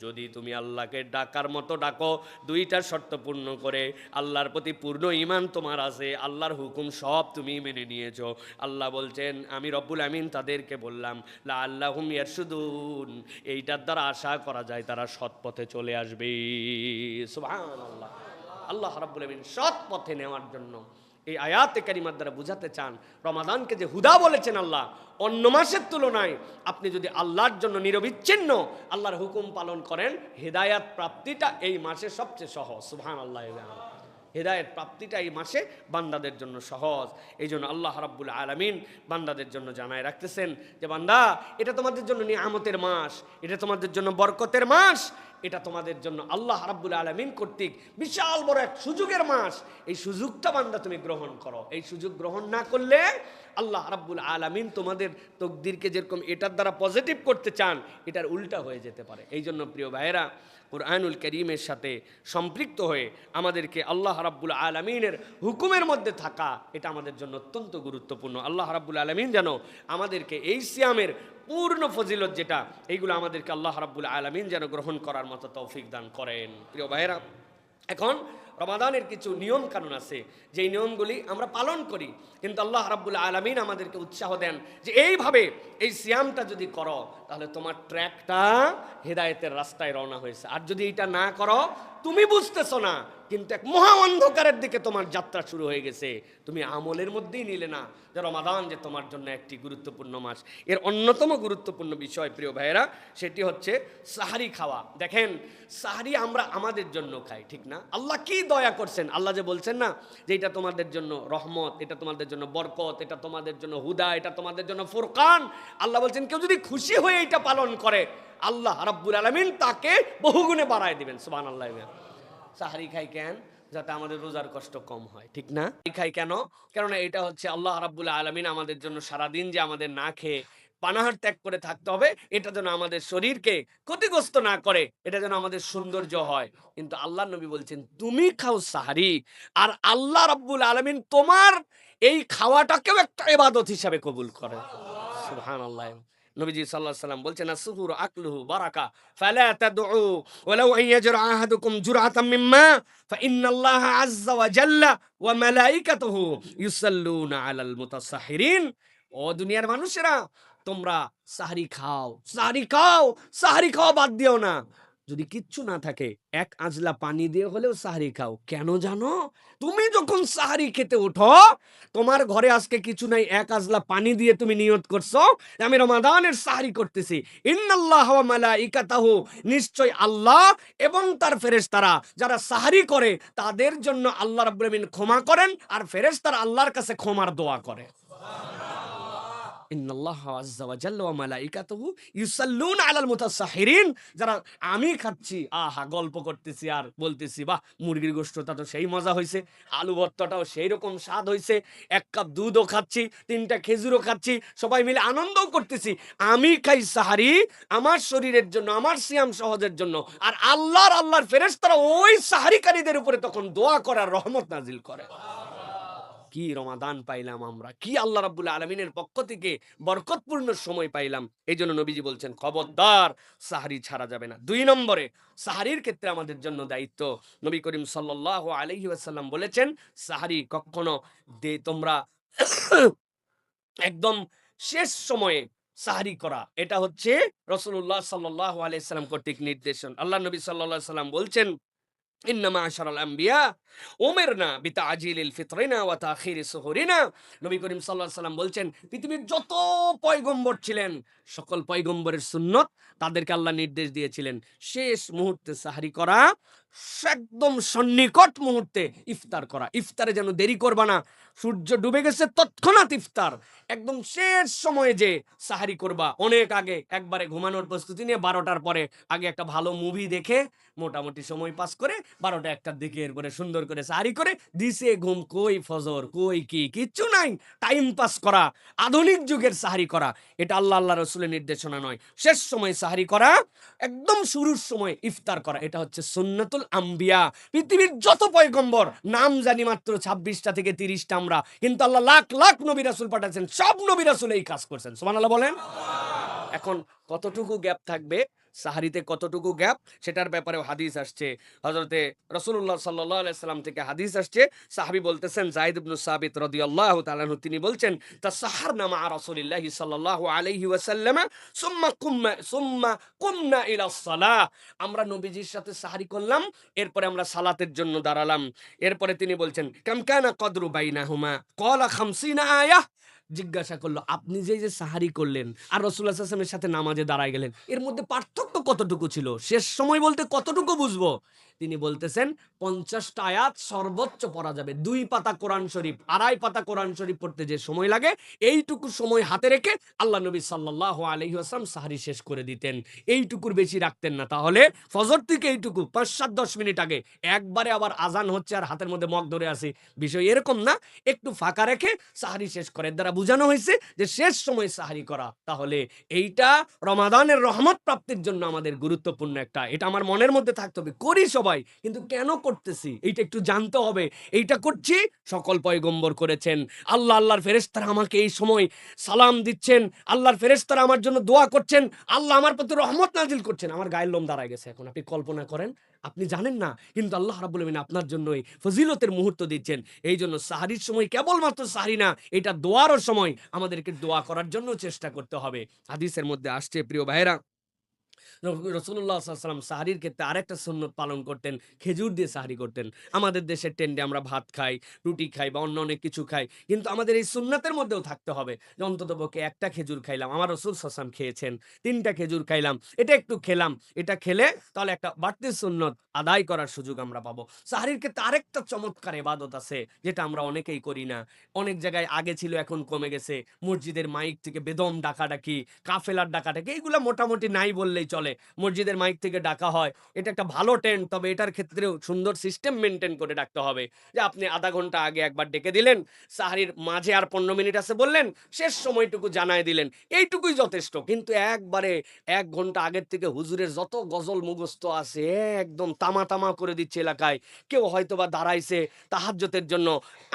যদি তুমি আল্লাহকে ডাকার মতো ডাকো, 2টা শর্ত পূর্ণ করে, আল্লাহর প্রতি পূর্ণ ঈমান তোমার আছে, আল্লাহর হুকুম সব তুমি মেনে নিয়েছো। আল্লাহ বলছেন আমি রব্বুল আমিন তাদেরকে বললাম লাআল্লাহুম ইয়ারশুদুন, এইটার দ্বারা আশা করা যায় তারা সৎ পথে চলে আসবে। সুবহানাল্লাহ। আল্লাহ রাব্বুল আমিন সৎ পথে নেওয়ার জন্য এই আয়াতে কারিমার দ্বারা বুঝাতে চান রমাদানকে যে হুদা বলেছেন আল্লাহ, অন্য মাসের তুলনায় আপনি যদি আল্লাহর জন্য নিরবিচ্ছিন্ন আল্লাহর হুকুম পালন করেন, হেদায়াত প্রাপ্তিটা এই মাসে সবচেয়ে সহজ। সুবহানাল্লাহ। হেদায়েত প্রাপ্তিটা এই মাসে বান্দাদের জন্য সহজ। এই জন্য আল্লাহ রাব্বুল আলামিন বান্দাদের জন্য জানায় রাখতেছেন যে বান্দা, এটা তোমাদের জন্য নিয়ামতের মাস, এটা তোমাদের জন্য বরকতের মাস, এটা তোমাদের জন্য আল্লাহ রাব্বুল আলামিন কর্তৃক বিশাল বড় এক সুযোগের মাস। এই সুযোগটা বান্দা তুমি গ্রহণ করো। এই সুযোগ গ্রহণ না করলে আল্লাহ রাব্বুল আলামিন তোমাদের তকদিরকে যেরকম এটার দ্বারা পজিটিভ করতে চান, এটার উল্টা হয়ে যেতে পারে। এই জন্য প্রিয় ভাইয়েরা, কুরআনুল কারীমের সাথে সম্পৃক্ত হয়ে আমাদেরকে আল্লাহ রাব্বুল আলামিনের হুকুমের মধ্যে থাকা, এটা আমাদের জন্য অত্যন্ত গুরুত্বপূর্ণ। আল্লাহ রাব্বুল আলামিন যেন আমাদেরকে এই সিয়ামের পূর্ণ ফজিলত যেটা, এইগুলো আমাদেরকে আল্লাহ রাব্বুল আলামিন যেন গ্রহণ করার মতো তৌফিক দান করেন। প্রিয় ভাইয়েরা, এখন রমাদানের কিছু নিয়ম কানুন আছে, যেই নিয়মগুলি আমরা পালন করি, কিন্তু আল্লাহ রাব্বুল আলামিন আমাদেরকে উৎসাহ দেন যে এইভাবে এই সিয়ামটা যদি করো তাহলে তোমার ট্র্যাকটা হেদায়েতের রাস্তায় রওনা হয়েছে। আর যদি এটা না করো, তুমি বুঝতেছো না, কিন্তু এক মহা অন্ধকারের দিকে তোমার যাত্রা শুরু হয়ে গেছে। তুমি আমলের মধ্যেই নিলে না যে রমাদান যে তোমার জন্য একটি গুরুত্বপূর্ণ মাস। এর অন্যতম গুরুত্বপূর্ণ বিষয় প্রিয় ভাইয়েরা, সেটি হচ্ছে সাহারি খাওয়া। দেখেন, সাহারি আমরা আমাদের জন্য খাই, ঠিক না? আল্লাহ কি দয়া করছেন, আল্লাহ যে বলছেন না যে এটা তোমাদের জন্য রহমত, এটা তোমাদের জন্য বরকত, এটা তোমাদের জন্য হুদা, এটা তোমাদের জন্য ফুরকান। আল্লাহ বলছেন কেউ যদি খুশি হয়ে এটা পালন করে, আল্লাহ রাব্বুল আলামিন তাকে বহুগুণে বাড়ায় দিবেন। সুবহানাল্লাহ। সাহারি খাই কেন? যাতে আমাদের রোজার কষ্ট কম হয়, ঠিক না? খাই কেন? কেননা এটা হচ্ছে আল্লাহ রাব্বুল আলামিন আমাদের জন্য সারাদিন যে আমাদের না খেয়ে পানাহার ত্যাগ করে থাকতে হবে, এটা যেন আমাদের শরীরকে ক্ষতিগ্রস্ত না করে, এটা যেন আমাদের সৌন্দর্য হয়। কিন্তু আল্লাহ নবী বলছেন তুমি খাও সাহারি, আর আল্লাহ রাব্বুল আলামিন তোমার এই খাওয়াটাকেও একটা ইবাদত হিসাবে কবুল করে। সুবহানাল্লাহ। নবীজি সাল্লাল্লাহু আলাইহি ওয়াসাল্লাম বলছেন আসহুরু আকলুহু বারাকা ফালা তাদউ ওয়ালাউ আন ইয়াজরা আহাদুকুম জুরআতাম মিম্মা ফাইন্নাল্লাহা আযজা ওয়া জাল্লা ওয়া মালাইকাতুহু ইউসাল্লুনা আলাল মুতাসাহহিরিন। ও দুনিয়ার মানুষেরা, তোমরা সাহরি খাও, সাহরি খাও, সাহরি খাওয়া বাদ দিও না। যদি কিচ্ছু না থাকে, এক আজলা পানি দিয়ে হলেও সাহরি খাও। কেন জানো? তুমি যখন সাহরি খেতে ওঠো, তোমার ঘরে আজকে কিছু নাই, এক আজলা পানি দিয়ে তুমি নিয়ত করছো আমি রমাদানের সাহরি করতেছি। ইন্নাল্লাহ ওয়া মালাইকাতাহু, নিশ্চয় আল্লাহ এবং তার ফেরেশতারা যারা সাহরি করে তাদের জন্য আল্লাহ রাব্বুল আলামিন ক্ষমা করেন, আর ফেরেশতারা আল্লাহর কাছে ক্ষমার দোয়া করে। ইন্নাল্লাহা আযজা ওয়া জাল্লা ওয়া মালাইকাতুহু ইউসাল্লুনা আলাল মুতাসাহহিরিন। যারা আমি খাচ্ছি, আহা গল্প করতেছি আর বলতেছি বাহ মুরগির গোশতটা তো সেই মজা হইছে, আলু ভর্তাটাও সেই রকম স্বাদ হইছে, এক কাপ দুধও খাচ্ছি, 3টা খেজুরও খাচ্ছি, সবাই মিলে আনন্দও করতেছি। আমি খাই সাহারি আমার শরীরের জন্য, আমার সিয়াম সহজের জন্য, আর আল্লাহর ফেরেশতারা ওই সাহারিকারীদের উপরে তখন দোয়া করে আর রহমত নাজিল করে। কি রমাদান পাইলাম আমরা, কি আল্লাহ রাব্বুল আলামিনের পক্ষ থেকে বরকতপূর্ণ সময় পাইলাম। এই জন্য নবীজি বলছেন খবরদার সাহারি ছাড়া যাবে না। 2 নম্বরে, সাহারির ক্ষেত্রে আমাদের জন্য দায়িত্ব, নবী করিম সাল্লাল্লাহু আলাইহি ওয়াসাল্লাম বলেছেন সাহারি কখনো তোমরা একদম শেষ সময়ে সাহারি করা, এটা হচ্ছে রাসূলুল্লাহ সাল্লাল্লাহু আলাইহি সাল্লাম কর্তৃক নির্দেশন। আল্লাহ নবী সাল্লাল্লাহু আলাইহি সাল্লাম বলছেন ইন্নামা আশারাল আম্বিয়া উমিরনা বিতাজিলিল ফিতরিনা ওয়া তাখিরিস সুহুরিনা। নবী করিম সাল্লাল্লাহু আলাইহি সাল্লাম বলছেন পৃথিবীর যত পয়গম্বর ছিলেন, সকল পয়গম্বরের সুন্নত তাদেরকে আল্লাহ নির্দেশ দিয়েছিলেন শেষ মুহূর্তে সাহরি করা, একদম সন্নিকট মুহূর্তে ইফতার করা। ইফতারে যেন দেরি করবা না, সূর্য ডুবে গেছে তৎক্ষণাৎ ইফতার, একদম শেষ সময়ে যে সাহারি করবা, অনেক আগে একবারে ঘুমানোর প্রস্তুতি নিয়ে 12টার পরে আগে একটা ভালো মুভি দেখে মোটামুটি সময় পাস করে 12টা 1টার দিকে এরপরে সুন্দর করে সাহারি করে দিছে ঘুম, কই ফজর, কই কি, কিচ্ছু নাই, টাইম পাস করা, আধুনিক যুগের সাহারি করা, এটা আল্লাহ রাসূলের নির্দেশনা নয়। শেষ সময় সাহারি করা, একদম শুরুর সময় ইফতার করা, এটা হচ্ছে সুন্নাতুল আম্বিয়া। পৃথিবীর যত পয়গম্বর নাম জানি মাত্র 26টা থেকে 30টা আমরা, কিন্তু আল্লাহ লাখ লাখ নবী রাসূল পাঠাচ্ছেন, সব নবী রাসূল এই কাজ করছেন। সুবহানাল্লাহ বলেন। এখন কতটুকু গ্যাপ থাকবে সাহারিতে, কতটুকু গ্যাপ, সেটার ব্যাপারেও হাদিস আসছে। হযরতে রাসূলুল্লাহ সাল্লাল্লাহু আলাইহি সাল্লাম থেকে হাদিস আসছে, সাহাবী বলতেছেন যায়েদ ইবনে সাবিত রাদিয়াল্লাহু তাআলা আনহু, তিনি বলছেন তাসাহারনা মা রাসূলিল্লাহি সাল্লাল্লাহু আলাইহি ওয়াসাল্লাম সুম্মা কুমনা ইলা সালাহ। আমরা নবীজির সাথে সাহারি করলাম, এরপরে আমরা সালাতের জন্য দাঁড়ালাম। এরপরে তিনি বলছেন কাম কানা কদরু বাইনাহুমা ক্বালা 50 আয়াহ। জিজ্ঞাসা করলো আপনি যে সাহারি করলেন আর রাসূলুল্লাহ সাল্লাল্লাহু আলাইহি ওয়াসাল্লামের সাথে নামাজে দাঁড়ায় গেলেন, এর মধ্যে পার্থক্য কতটুকু ছিল? শেষ সময় বলতে কতটুকু বুঝবো? তিনি বলতেছেন 50টা আয়াত সর্বোচ্চ পড়া যাবে। 2 পাতা কোরআন শরীফ, 2.5 পাতা কোরআন শরীফ পড়তে যে সময় লাগে, এইটুকু সময় হাতে রেখে আল্লাহ নবী সাল্লাল্লাহু আলাইহি ওয়াসাল্লাম সাহরি শেষ করে দিতেন। এইটুকুর বেশি রাখতেন না। তাহলে ফজর থেকে এইটুকু 5, 7, 10 মিনিট আগে একবারে আবার আজান হচ্ছে আর হাতের মধ্যে মগ ধরে আছি, বিষয় এরকম না। একটু ফাঁকা রেখে সাহরি শেষ করে, এর দ্বারা বোঝানো হয়েছে যে শেষ সময় সাহরি করা। তাহলে এইটা রমাদানের রহমত প্রাপ্তির জন্য আমাদের গুরুত্বপূর্ণ একটা, এটা আমার মনের মধ্যে থাকতে হবে। করি সবাই, কিন্তু কেন করতেছি এইটা একটু জানতে হবে। এইটা করছি, সকল পয়গম্বর করেছেন। আল্লাহর ফেরেশতারা আমাকে এই সময় সালাম দিচ্ছেন, আল্লাহর ফেরেশতারা আমার জন্য দোয়া করছেন, আল্লাহ আমার প্রতি রহমত নাজিল করছেন। আমার গায়ের লোম দাঁড়ায় গেছে এখন। আপনি কল্পনা করেন, আপনি জানেন না, কিন্তু আল্লাহ রাব্বুল আলামিন আপনার জন্য এই ফজিলতের মুহূর্ত দিচ্ছেন। এই জন্য সাহরির সময় কেবলমাত্র সাহরি না, এটা দোয়ারও সময়। আমাদেরকে দোয়া করার জন্য চেষ্টা করতে হবে। হাদিসের মধ্যে আসছে, প্রিয় ভাইরা, রাসূলুল্লাহ সাল্লাল্লাহু আলাইহি ওয়াসাল্লাম সাহরির ক্ষেত্রে আরেকটা সুন্নত পালন করতেন, খেজুর দিয়ে সাহরি করতেন। আমাদের দেশের টেন্ডে আমরা ভাত খাই, রুটি খাই বা অন্য অনেক কিছু খাই, কিন্তু আমাদের এই সুন্নাতের মধ্যেও থাকতে হবে যে অন্ততপক্ষে একটা খেজুর খাইলাম। আমার রাসূল সাল্লাল্লাহু আলাইহি ওয়াসাল্লাম খেয়েছেন, 3টা খেজুর খাইলাম, এটা একটু খেলাম। এটা খেলে তাহলে একটা বাড়তি সুন্নত আদায় করার সুযোগ আমরা পাবো। সাহরির ক্ষেত্রে আরেকটা চমৎকার ইবাদত আছে, যেটা আমরা অনেকেই করি না। অনেক জায়গায় আগে ছিল, এখন কমে গেছে। মসজিদের মাইক থেকে বেদম ডাকাডাকি, কাফেলার ডাকাডাকি, এগুলা মোটামুটি নাই বললেই চলে। মসজিদের মাইক থেকে ডাকা হয়, এটা একটা ভালো ট্রেন্ড। তবে এটার ক্ষেত্রেও সুন্দর সিস্টেম মেনটেন করে ডাকতে হবে, যে আপনি আধা ঘন্টা আগে একবার ডেকে দিলেন, সাহরির মাঝে আর 15 মিনিট আছে বললেন, শেষ সময়টুকু জানায় দিলেন, এইটুকুই যথেষ্ট। কিন্তু একবারে 1 ঘন্টা আগের থেকে হুজুরের যত গজল মুখস্থ আছে একদম তামা তামা করে দিচ্ছে এলাকায়। কেউ হয়তোবা দাঁড়াইছে তাহাজ্জুদের জন্য।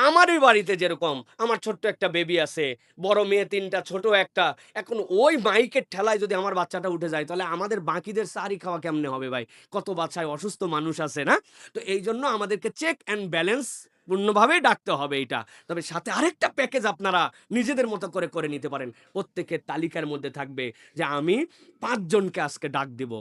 আমারই বাড়িতে যেরকম আমার ছোট্ট একটা বেবি আছে, বড় মেয়ে 3টা, ছোট একটা। এখন ওই মাইকের ঠেলায় যদি আমার বাচ্চাটা উঠে যায়, তাহলে আমাদের বাকিদের সাহরি খাওয়া কেমনে হবে ভাই? কত বাচ্চায় অসুস্থ মানুষ আছে না? তো এইজন্য আমাদেরকে চেক অ্যান্ড ব্যালেন্স পূর্ণভাবে ডাকতে হবে এইটা। তবে সাথে আরেকটা প্যাকেজ আপনারা নিজেদের মতো করে করে নিতে পারেন। প্রত্যেকের তালিকার মধ্যে থাকবে যে আমি 5 জনকে আজকে ডাক দিব।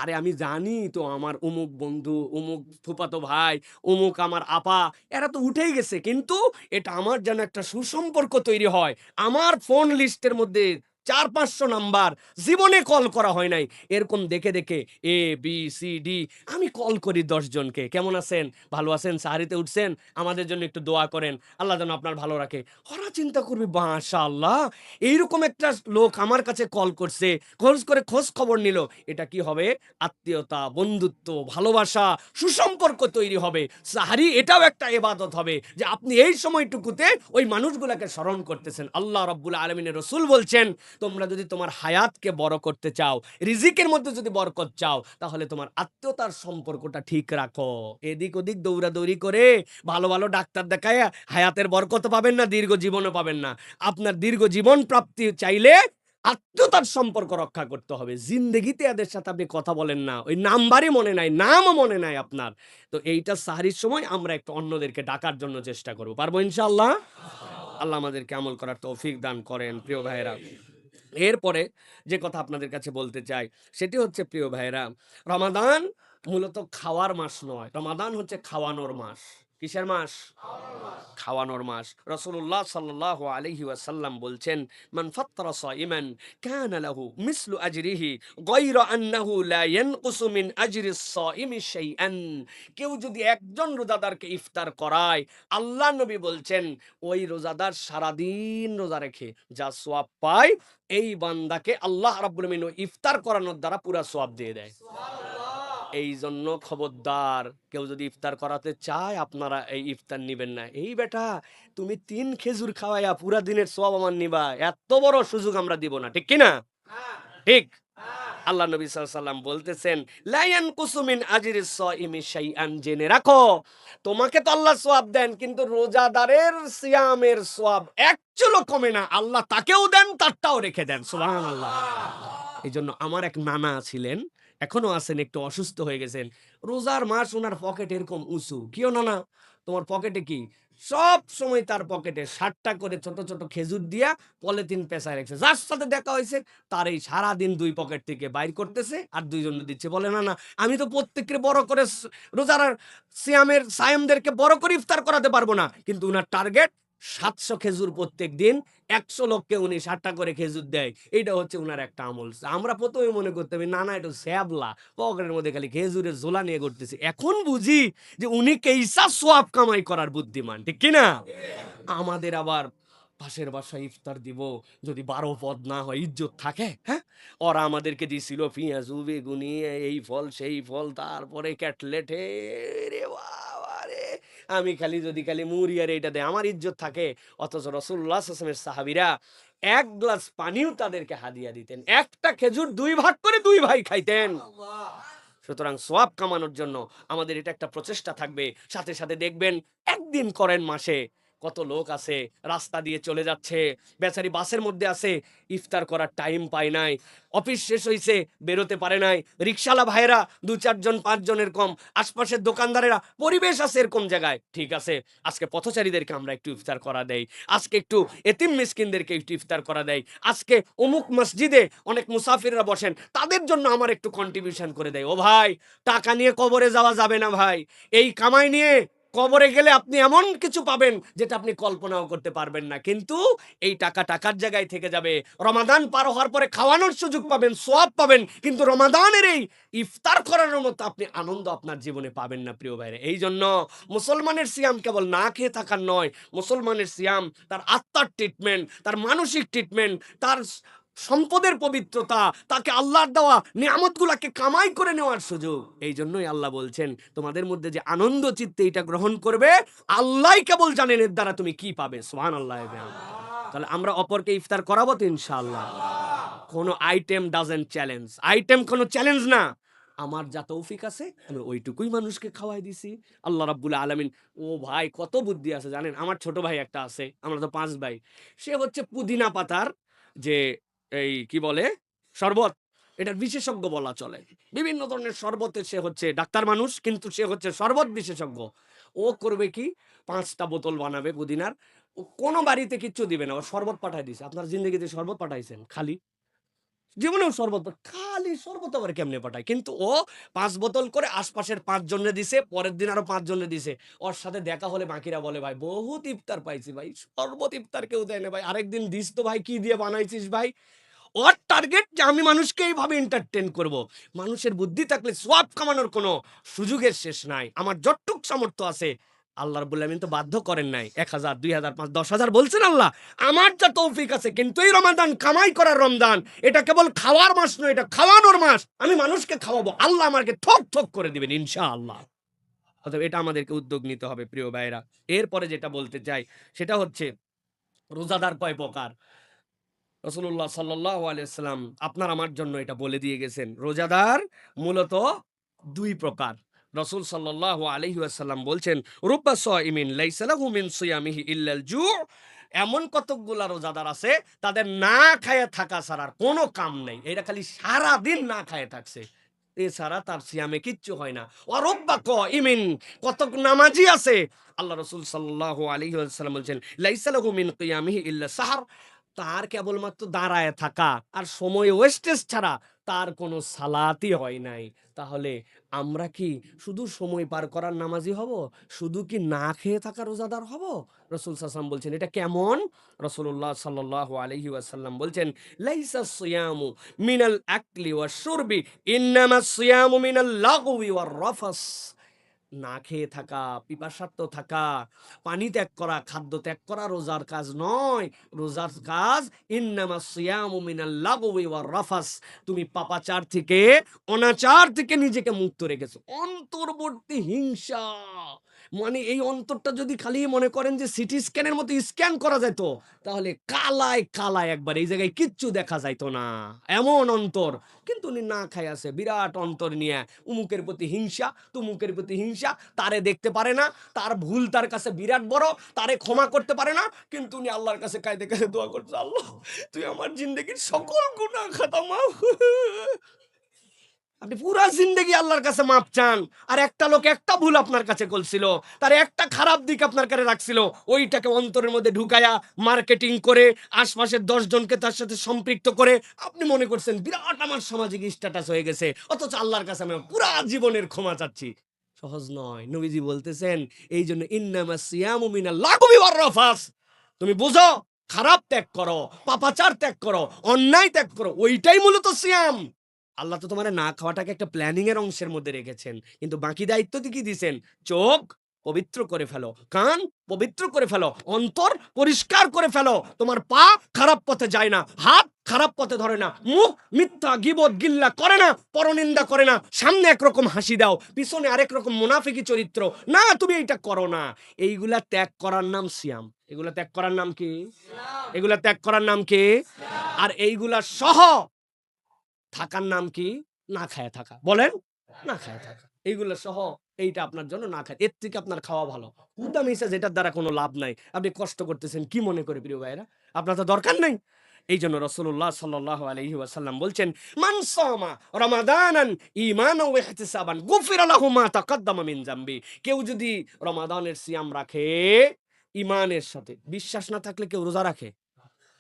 আরে আমি জানি তো আমার অমুক বন্ধু, অমুক ফুফাতো ভাই, অমুক আমার আপা, এরা তো উঠেই গেছে। কিন্তু এটা আমার যেন একটা সুসম্পর্ক তৈরি হয়। আমার ফোন লিস্টের মধ্যে 400-500 নাম্বার, জীবনে কল করা হয় নাই। এরকম দেখে দেখে এ, বি, সি, ডি আমি কল করি 10 জনকে। কেমন আছেন? ভালো আছেন? সাহারিতে উঠছেন? আমাদের জন্য একটু দোয়া করেন। আল্লাহ যেন আপনার ভালো রাখে। ওরা চিন্তা করবে, মাশাআল্লাহ, এইরকম একটা লোক আমার কাছে কল করছে, খোঁজ খবর নিল। এটা কি হবে? আত্মীয়তা, বন্ধুত্ব, ভালোবাসা, সুসম্পর্ক তৈরি হবে। সাহারি এটাও একটা ইবাদত হবে, যে আপনি এই সময়টুকুতে ওই মানুষগুলাকে স্মরণ করতেছেন। আল্লাহ রাব্বুল আলামিনের রাসূল বলছেন, তোমরা যদি তোমার হায়াতকে বড় করতে চাও, রিজিকের মধ্যে যদি বরকত চাও, তাহলে তোমার আত্মীয়তার সম্পর্কটা ঠিক রাখো। এদিক ওদিক দৌড়াদৌড়ি করে ভালো ভালো ডাক্তার দেখায় হায়াতের বরকত পাবেন না, দীর্ঘ জীবনও পাবেন না। আপনার দীর্ঘ জীবন প্রাপ্তি চাইলে আত্মীয়তার সম্পর্ক রক্ষা করতে হবে। জিন্দেগিতে এদের সাথে আপনি কথা বলেন না, ওই নাম্বারই মনে নাই, নামও মনে নাই আপনার। তো এইটা সাহরির সময় আমরা একটু অন্যদেরকে ডাকার জন্য চেষ্টা করব। পারবো ইনশাআল্লাহ? আল্লাহ আমাদেরকে আমল করার তৌফিক দান করেন, প্রিয় ভাইয়েরা। এরপরে যে কথা আপনাদের কাছে বলতে চাই, সেটি হচ্ছে, প্রিয় ভাইয়েরা, রমাদান মূলত খাওয়ার মাস নয়। রমাদান হচ্ছে খাওয়ানোর মাস। কিসের মাস? খাওয়ানোর মাস। রাসূলুল্লাহ সাল্লাল্লাহু আলাইহি ওয়াসাল্লাম বলছেন, মান ফাত্তারা সাইমান কানা লাহু মিসলু আজরিহি গায়রা আন্নাহু লা ইয়ানকুসু মিন আজরিস সাইমি শাইআন। কেউ যদি একজন রোজাদারকে ইফতার করায়, আল্লাহ নবী বলছেন, ওই রোজাদার সারাদিন রোজা রেখে যা সওয়াব পায়, এই বান্দাকে আল্লাহ রাব্বুল আমিন ওই ইফতার করানোর দ্বারা পুরা সওয়াব দিয়ে দেয়। এই জন্য খবরদার, কেউ যদি ইফতার করাতে চায়, আপনারা এই ইফতার নিবেন না। এই বেটা, তুমি 3 খেজুর খাওয়াইয়া পুরা দিনের সওয়াব আমার নিবা, এত বড় সুযোগ আমরা দিব না। ঠিক কি না? ঠিক। আল্লাহ নবী সাল্লাল্লাহু আলাইহি ওয়াসাল্লাম বলতেছেন, লা ইয়ানকুসু মিন আজরিস সাইমি শাইআন। জেনে রাখো, তোমাকে তো আল্লাহ সওয়াব দেন, কিন্তু রোজাদারের সিয়ামের সওয়াব এক চুলও কমে না। আল্লাহ তাকেও দেন, তারটাও রেখে দেন। সুবহানাল্লাহ। এইজন্য আমার এক নানা ছিলেন, এখনো আছেন, একটু অসুস্থ হয়ে গেছেন। রোজার মাস ওনার পকেট এরকম উঁচু। কিও নানা, তোমার পকেটে কি? সব সময় তার পকেটে 60টা করে ছোট ছোট খেজুর দিয়া পলিথিন পেঁচায় রেখেছে। যার সাথে দেখা হয়েছে তার এই সারাদিন 2 পকেট থেকে বাইর করতেছে আর 2 জন দিচ্ছে। বলে, না না, আমি তো প্রত্যেককে বড় করে রোজার সিয়ামের সায়েমদেরকে বড় করে ইফতার করাতে পারবো না, কিন্তু উনার টার্গেট 700 খেজুর প্রত্যেকদিন, 100 লোককে উনি 7 টা করে খেজুর দেয়। এইটা হচ্ছে উনার একটা আমল। আমরা ১ম এ মনে করতাম না, না এটা ছ্যাবলা। পকেটের মধ্যে খালি খেজুরের ঝোলা নিয়ে ঘুরতেছে। এখন বুঝি যে উনি কেইসা সওয়াব কামাই করার বুদ্ধিমান। ঠিক কি না? আমাদের আবার পাশের বাসায় ইফতার দিব। যদি ১২ পদ না হয় ইজ্জত থাকে, হ্যাঁ? ওরা আমাদেরকে দিছিল পিঁয়াজু, বেগুনি, এই ফল, সেই ফল, তারপরে কাটলেট। রে বাবারে! আমি খালি মুড়ি আর এইটা দেয় আমার ইজ্জত থাকে। অথচ রাসূলুল্লাহ সাল্লাল্লাহু আলাইহি ওয়াসাল্লামের সাহাবীরা ১ গ্লাস পানিও তাদেরকে হাদিয়া দিতেন। একটা খেজুর ২ ভাগ করে ২ ভাই খাইতেন। সুতরাং সওয়াব কামানোর জন্য আমাদের এটা একটা প্রচেষ্টা থাকবে। সাথে, সাথে দেখবেন একদিন করেন মাসে। কত লোক আছে রাস্তা দিয়ে চলে যাচ্ছে, বেচারি বাসের মধ্যে আছে, ইফতার করার টাইম পায় নাই। অফিস শেষ হইছে, বেরোতে পারে নাই। রিকশাওয়ালা ভাইয়েরা ২-৪ জন ৫ জনের কম। আশপাশের দোকানদারেরা পরিবেশ আছে এরকম জায়গায়। ঠিক আছে, আজকে পথচারীদেরকে আমরা একটু ইফতার করা দেই। আজকে একটু এতিম মিসকিনদেরকে একটু ইফতার করা দেই। আজকে অমুক মসজিদে অনেক মুসাফিররা বসেন, তাদের জন্য আমার একটু কন্ট্রিবিউশন করে দেয়। ও ভাই, টাকা নিয়ে কবরে যাওয়া যাবে না ভাই। এই কামাই নিয়ে কবরে গেলে আপনি এমন কিছু পাবেন যেটা আপনি কল্পনাও করতে পারবেন না। কিন্তু এই টাকা টাকার জায়গায় থেকে যাবে। রমাদান পার হওয়ার পরে খাওয়ানোর সুযোগ পাবেন, সওয়াব পাবেন। কিন্তু রমাদানের এই ইফতার করানোর মতো আপনি আনন্দ আপনার জীবনে পাবেন না প্রিয় ভাইরা। এইজন্য মুসলমানের সিয়াম কেবল না খেয়ে থাকার নয়। মুসলমানের সিয়াম তার আত্মার ট্রিটমেন্ট, তার মানসিক ট্রিটমেন্ট, তার সম্পদের পবিত্রতা, তাকে আল্লাহর দেওয়া নিয়ামতগুলাকে কামাই করে নেওয়ার সুযোগ। এই জন্যই আল্লাহ বলছেন, তোমাদের মধ্যে যে আনন্দ চিত্তে এটা গ্রহণ করবে, আল্লাহই কেবল জানেন এর দ্বারা তুমি কি পাবে। সুবহানাল্লাহ। তাহলে আমরা অপরকে ইফতার করাবো তো ইনশাআল্লাহ। কোনো আইটেম ডাজন্ট চ্যালেঞ্জ। আইটেম কোনো চ্যালেঞ্জ না। আমার যা তৌফিক আছে আমি ওইটুকুই মানুষকে খাওয়াই দিছি। আল্লাহ রাব্বুল আলামিন, ও ভাই কত বুদ্ধি আছে জানেন? আমার ছোট ভাই একটা আছে, আমরা তো ৫ ভাই। সে হচ্ছে পুদিনা পাতার যে এই কি বলে শরবত, এটার বিশেষজ্ঞ বলা চলে। বিভিন্ন ধরনের শরবতের সে হচ্ছে ডাক্তার মানুষ, কিন্তু সে হচ্ছে শরবত বিশেষজ্ঞ। ও করবে কি, ৫ টা বোতল বানাবে পুদিনার। ও কোনো বাড়িতে কিচ্ছু দিবে না, ও শরবত পাঠায় দিছে। আপনার জিন্দেগিতে শরবত পাঠাইছেন? খালি জীবনেও শরবত খালি শরবত আবার কেমনে পাঠায়? কিন্তু ও ৫ বোতল করে আশপাশের ৫ জনরে দিছে, পরের দিন আরো ৫ জনরে দিছে। ওর সাথে দেখা হলে বাকিরা বলে, "ভাই বহুত ইফতার পাইছি ভাই। শরবত ইফতার কেউ দেয় না ভাই। আরেকদিন দিস তো ভাই, কি দিয়ে বানাইছিস ভাই?" ওর টার্গেট যে আমি মানুষকে এইভাবে এন্টারটেইন করব। মানুষের বুদ্ধি থাকলে সওয়াব কামানোর কোনো সুযোগের শেষ নাই। আমার যতটুক সামর্থ্য আছে, আল্লাহ রাব্বুল আলামিন তো বাধ্য করেন নাই। ১,০০০, ২,০০০, ৫, ১০,০০০ বলছেন আল্লাহ। আমার যা তৌফিক আছে, কিন্তু এই রমাদান কামাই করার রমজান। এটা কেবল খাওয়ার মাস নয়, এটা খাওয়ানোর মাস। আমি মানুষকে খাওয়াবো। আল্লাহ আমাকে থক, থক করে দিবেন ইনশাআল্লাহ। অতএব এটা আমাদেরকে উদ্যোগ নিতে হবে প্রিয় ভাইয়েরা। এরপরে যেটা বলতে চাই সেটা হচ্ছে রোজাদার কয় প্রকার? রাসূলুল্লাহ সাল্লাল্লাহু আলাইহি ওয়াসাল্লাম আপনার আমার জন্য এটা বলে দিয়ে গেছেন। রোজাদার মূলত ২ প্রকার। রাসূল সাল্লাল্লাহু আলাইহি ওয়াসাল্লাম বলছেন, রুব্বা সাইমিন লাইসা লাহু মিন সিয়ামিহি ইল্লাল জু'। এমন কতকগুলা রোজাদার আছে, তাদের না খায়া থাকা ছাড়া আর কোনো কাম নাই। এরা খালি সারাদিন না খায়া থাকছে। এছাড়া তার সিয়ামে কিচ্ছু হয় না। ওয়া রুব্বা কাইমিন, কতক নামাজি আছে। আল্লাহ রাসূল সাল্লাল্লাহু আলাইহি ওয়াসাল্লাম বলছেন, লাইসা লাহু মিন কিয়ামিহি ইল্লা সাহর। তার কেবলমাত্র দাঁড়ায় থাকা আর সময় ওয়েস্টেজ ছাড়া তার কোনো সালাতই হয় নাই। তাহলে আমরা কি শুধু সময় পার করার নামাজি হব? শুধু কি না খেয়ে থাকা রোজাদার হব? রাসূল সাল্লাল্লাহু বলছেন এটা কেমন? রাসূলুল্লাহ সাল্লাল্লাহু আলাইহি ওয়াসাল্লাম বলছেন, লাইসা সিয়ামু মিনাল আকলি ওয়াশ শুরবি, ইন্নামাস সিয়ামু মিনাল লাগওয়ি ওয়ার রাফাস। না খেয়ে থাকা, পিপাসার্ত থাকা, পানি ত্যাগ করা, খাদ্য ত্যাগ করা রোজার কাজ নয়। রোজার কাজ ইন্নামাস সিয়ামু মিনাল লাগওয়ি ওয়ার রাফাস। তুমি পাপাচার থেকে, অনাচার থেকে নিজেকে মুক্ত রেখেছো। অন্তর্বর্তী হিংসা, মানে এই অন্তরটা যদি খালি মনে করেন যে সিটি স্ক্যানের মতো স্ক্যান করা যেত, তাহলে কালায় কালায় একবার এই জায়গায় কিচ্ছু দেখা যাইতো না। এমন অন্তর। কিন্তু উনি না খায় আছে বিরাট অন্তর নিয়ে, উমুকের প্রতি হিংসা, তুমুকের প্রতি হিংসা। তারে দেখতে পারে না, তার ভুল তার কাছে বিরাট বড়, তারে ক্ষমা করতে পারে না। কিন্তু উনি আল্লাহর কাছে কাঁদে কাঁদে দোয়া করছে, আল্লাহ তুই আমার জিন্দেগির সকল গুনাহ খাতা মাফ। আপনি পুরা জিন্দেগি আল্লাহর কাছে মাপ চান। আর একটা লোক একটা ভুল আপনার কাছে করছিল, তার একটা খারাপ দিক আপনার কাছে রাখছিল, ওইটাকে অন্তরের মধ্যে ঢুকায়া মার্কেটিং করে আশপাশের ১০ জনকে তার সাথে সম্পৃক্ত করে আপনি মনে করছেন বিরাট আমার সামাজিক স্ট্যাটাস হয়ে গেছে। অথচ আল্লাহর কাছে আমি পুরা জীবনের ক্ষমা চাচ্ছি। সহজ নয়। নবীজি বলতেছেন, এই জন্য ইন্নামাস সিয়ামু মিনাল লাগবি ওয়ার রাফাস। তুমি বুঝো, খারাপ ত্যাগ করো, পাপাচার ত্যাগ করো, অন্যায় ত্যাগ করো, ওইটাই মূলত সিয়াম। আল্লাহ তো তোমার না খাওয়াটাকে একটা প্ল্যানিং এর অংশের মধ্যে রেখেছেন, কিন্তু বাকি দায়িত্ব কি দিয়েছেন? চোখ পবিত্র করে ফেলো, কান পবিত্র করে ফেলো, অন্তর পরিষ্কার করে ফেলো, তোমার পা খারাপ পথে যায় না, হাত খারাপ পথে ধরে না, মুখ মিথ্যা গীবত গিল্লা করে না, পরনিন্দা করে না, সামনে একরকম হাসি দাও, পিছনে আরেক রকম মুনাফিকি চরিত্র না, তুমি এইটা করো না। এইগুলা ত্যাগ করার নাম সিয়াম। এগুলা ত্যাগ করার নাম কি? এগুলা ত্যাগ করার নাম কি? আর এইগুলা সহ থাকার নাম কি? না খায় থাকা। বলেন, না খায় থাকা। এইগুলো সহ এইটা আপনার জন্য না খায়, এর থেকে আপনার খাওয়া ভালো। হুদা মিশা যেটার দ্বারা কোনো লাভ নাই, আপনি কষ্ট করতেছেন কি মনে করে প্রিয় ভাইরা? আপনার তো দরকার নাই। এই জন্য রাসূলুল্লাহ সাল্লাল্লাহু আলাইহি ওয়াসাল্লাম বলছেন, মান সামা রমাদানান ঈমানান ওয়া ইহতিসাবান গুফিরা লাহু মা তাকাদ্দামা মিন যামবি। কেউ যদি রমাদানের সিয়াম রাখে ঈমানের সাথে, বিশ্বাস না থাকলে কেউ রোজা রাখে?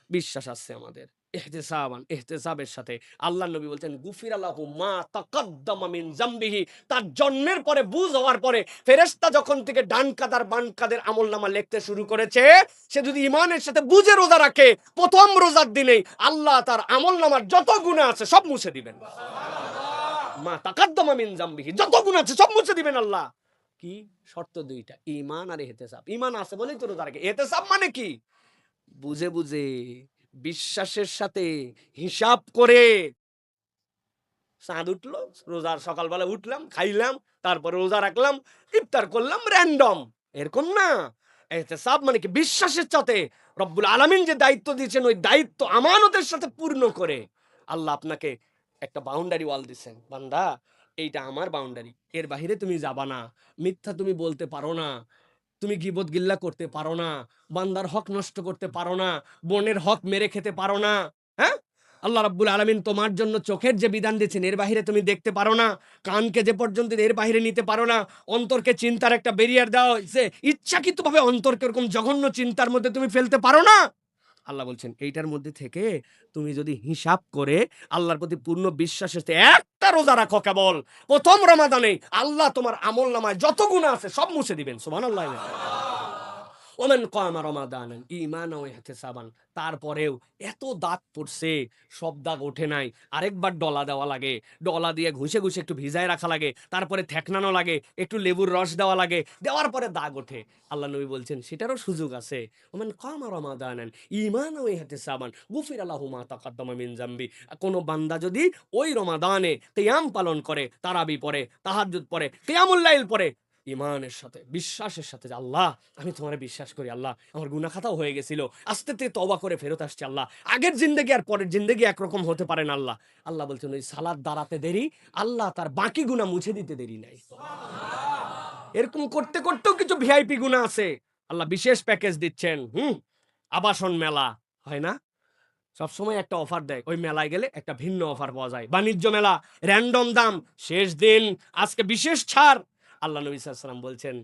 বিশ্বাস আছে আমাদের, ইহতিসাবান ইহতিসাবের সাথে। আল্লাহর নবী বলছেন, গুফিরা লাহু মা তাকাদ্দামা মিন যামবিহি। তার জন্মের পরে, বুঝ হওয়ার পরে ফেরেশতা যখন থেকে ডান কাঁধ আর বাম কাঁধের আমলনামা লিখতে শুরু করেছে, সে যদি ঈমানের সাথে বুঝে রোজা রাখে, প্রথম রোজার দিনেই আল্লাহ তার আমলনামার যত গুনাহ আছে সব মুছে দিবেন। মা তাকাদ্দামা মিন যামবিহি, যত গুনাহ আছে সব মুছে দিবেন আল্লাহ। কি শর্ত? দুইটা, ঈমান আর ইহতিসাব। ঈমান আছে বলেই তো রোজা রাখে। ইহতিসাব মানে কি? বুঝে বুঝে, বিশ্বাসের সাথে, হিসাব করে। চাঁদ উঠলো, রোজার সকালবেলা উঠলাম, খাইলাম, তারপরে রোজা রাখলাম, ইফতার করলাম, র্যান্ডম, এরকম না। ইহতিসাব মানে কি? বিশ্বাসের সাথে রব্বুল আলামিন যে দায়িত্ব দিয়েছেন, ওই দায়িত্ব আমানতের সাথে পূর্ণ করে। আল্লাহ আপনাকে একটা বাউন্ডারি ওয়াল দিচ্ছেন, বান্দা এইটা আমার বাউন্ডারি, এর বাহিরে তুমি যাবা না, মিথ্যা তুমি বলতে পারো না, তুমি গীবত গিল্লা করতে পারো না, বান্দার হক নষ্ট করতে পারো না, বোনের হক মেরে খেতে পারো না। হ্যাঁ, আল্লাহ রাব্বুল আলামিন তোমার জন্য চোখের যে বিধান দিয়েছেন, এর বাহিরে তুমি দেখতে পারো না, কানকে যে পর্যন্ত এর বাহিরে নিতে পারো না, অন্তরকে চিন্তার একটা ব্যারিয়ার দেওয়া হয়েছে, ইচ্ছাকৃতভাবে অন্তরকে এরকম জঘন্য চিন্তার মধ্যে তুমি ফেলতে পারো না। আল্লাহ বলছেন, এইটার মধ্যে থেকে তুমি যদি হিসাব করে আল্লাহর প্রতি পূর্ণ বিশ্বাসের সাথে একটা রোজা রাখো, কেবল প্রথম রমাদানে, আল্লাহ তোমার আমলনামায় যত গুনাহ আছে সব মুছে দিবেন। সুবহানাল্লাহ। ওমান কামা রমাদানান ঈমানান ওয়া ইহতিসাবান। তারপরেও এত দাগ পড়ছে, সব দাগ ওঠে নাই, আরেকবার ডলা দেওয়া লাগে, ডলা দিয়ে ঘুষে ঘুষে একটু ভিজায় রাখা লাগে, তারপরে থেকনানো লাগে, একটু লেবুর রস দেওয়া লাগে, দেওয়ার পরে দাগ ওঠে। আল্লাহ নবী বলছেন, সেটারও সুযোগ আছে। ওমান কামা রমাদানান ঈমানান ওয়া ইহতিসাবান গুফিরা লাহু মা তাকাদ্দামা মিন যামবি। কোন বান্দা যদি ওই রমাদানে কিয়াম পালন করে, তারাবি পড়ে, তাহাজ্জুদ পড়ে, কিয়ামুল লাইল পড়ে, ইমানের সাথে, বিশ্বাসের সাথে, যে আল্লাহ আমি তোমারে বিশ্বাস করি, আল্লাহ আমার গুনাহ খাতাও হয়ে গেছিল, আস্তে আস্তে তওবা করে ফেরত আসছি, আল্লাহ আগের জিন্দেগি আর পরের জিন্দেগি একরকম হতে পারে না আল্লাহ। আল্লাহ বলছেন, ওই সালাত দাঁড়াতে দেরি, আল্লাহ তার বাকি গুনাহ মুছে দিতে দেরি নাই। এরকম করতে করতেও কিছু ভিআইপি গুনাহ আছে, আল্লাহ বিশেষ প্যাকেজ দিচ্ছেন। আবাসন মেলা হয় না, সবসময় একটা অফার দেয়, ওই মেলায় গেলে একটা ভিন্ন অফার পাওয়া যায়। বাণিজ্য মেলা, র্যান্ডম দাম, শেষ দিন আজকে বিশেষ ছাড়। আল্লাহ নবী সাল্লাল্লাহু আলাইহি ওয়াসাল্লাম বলছেন,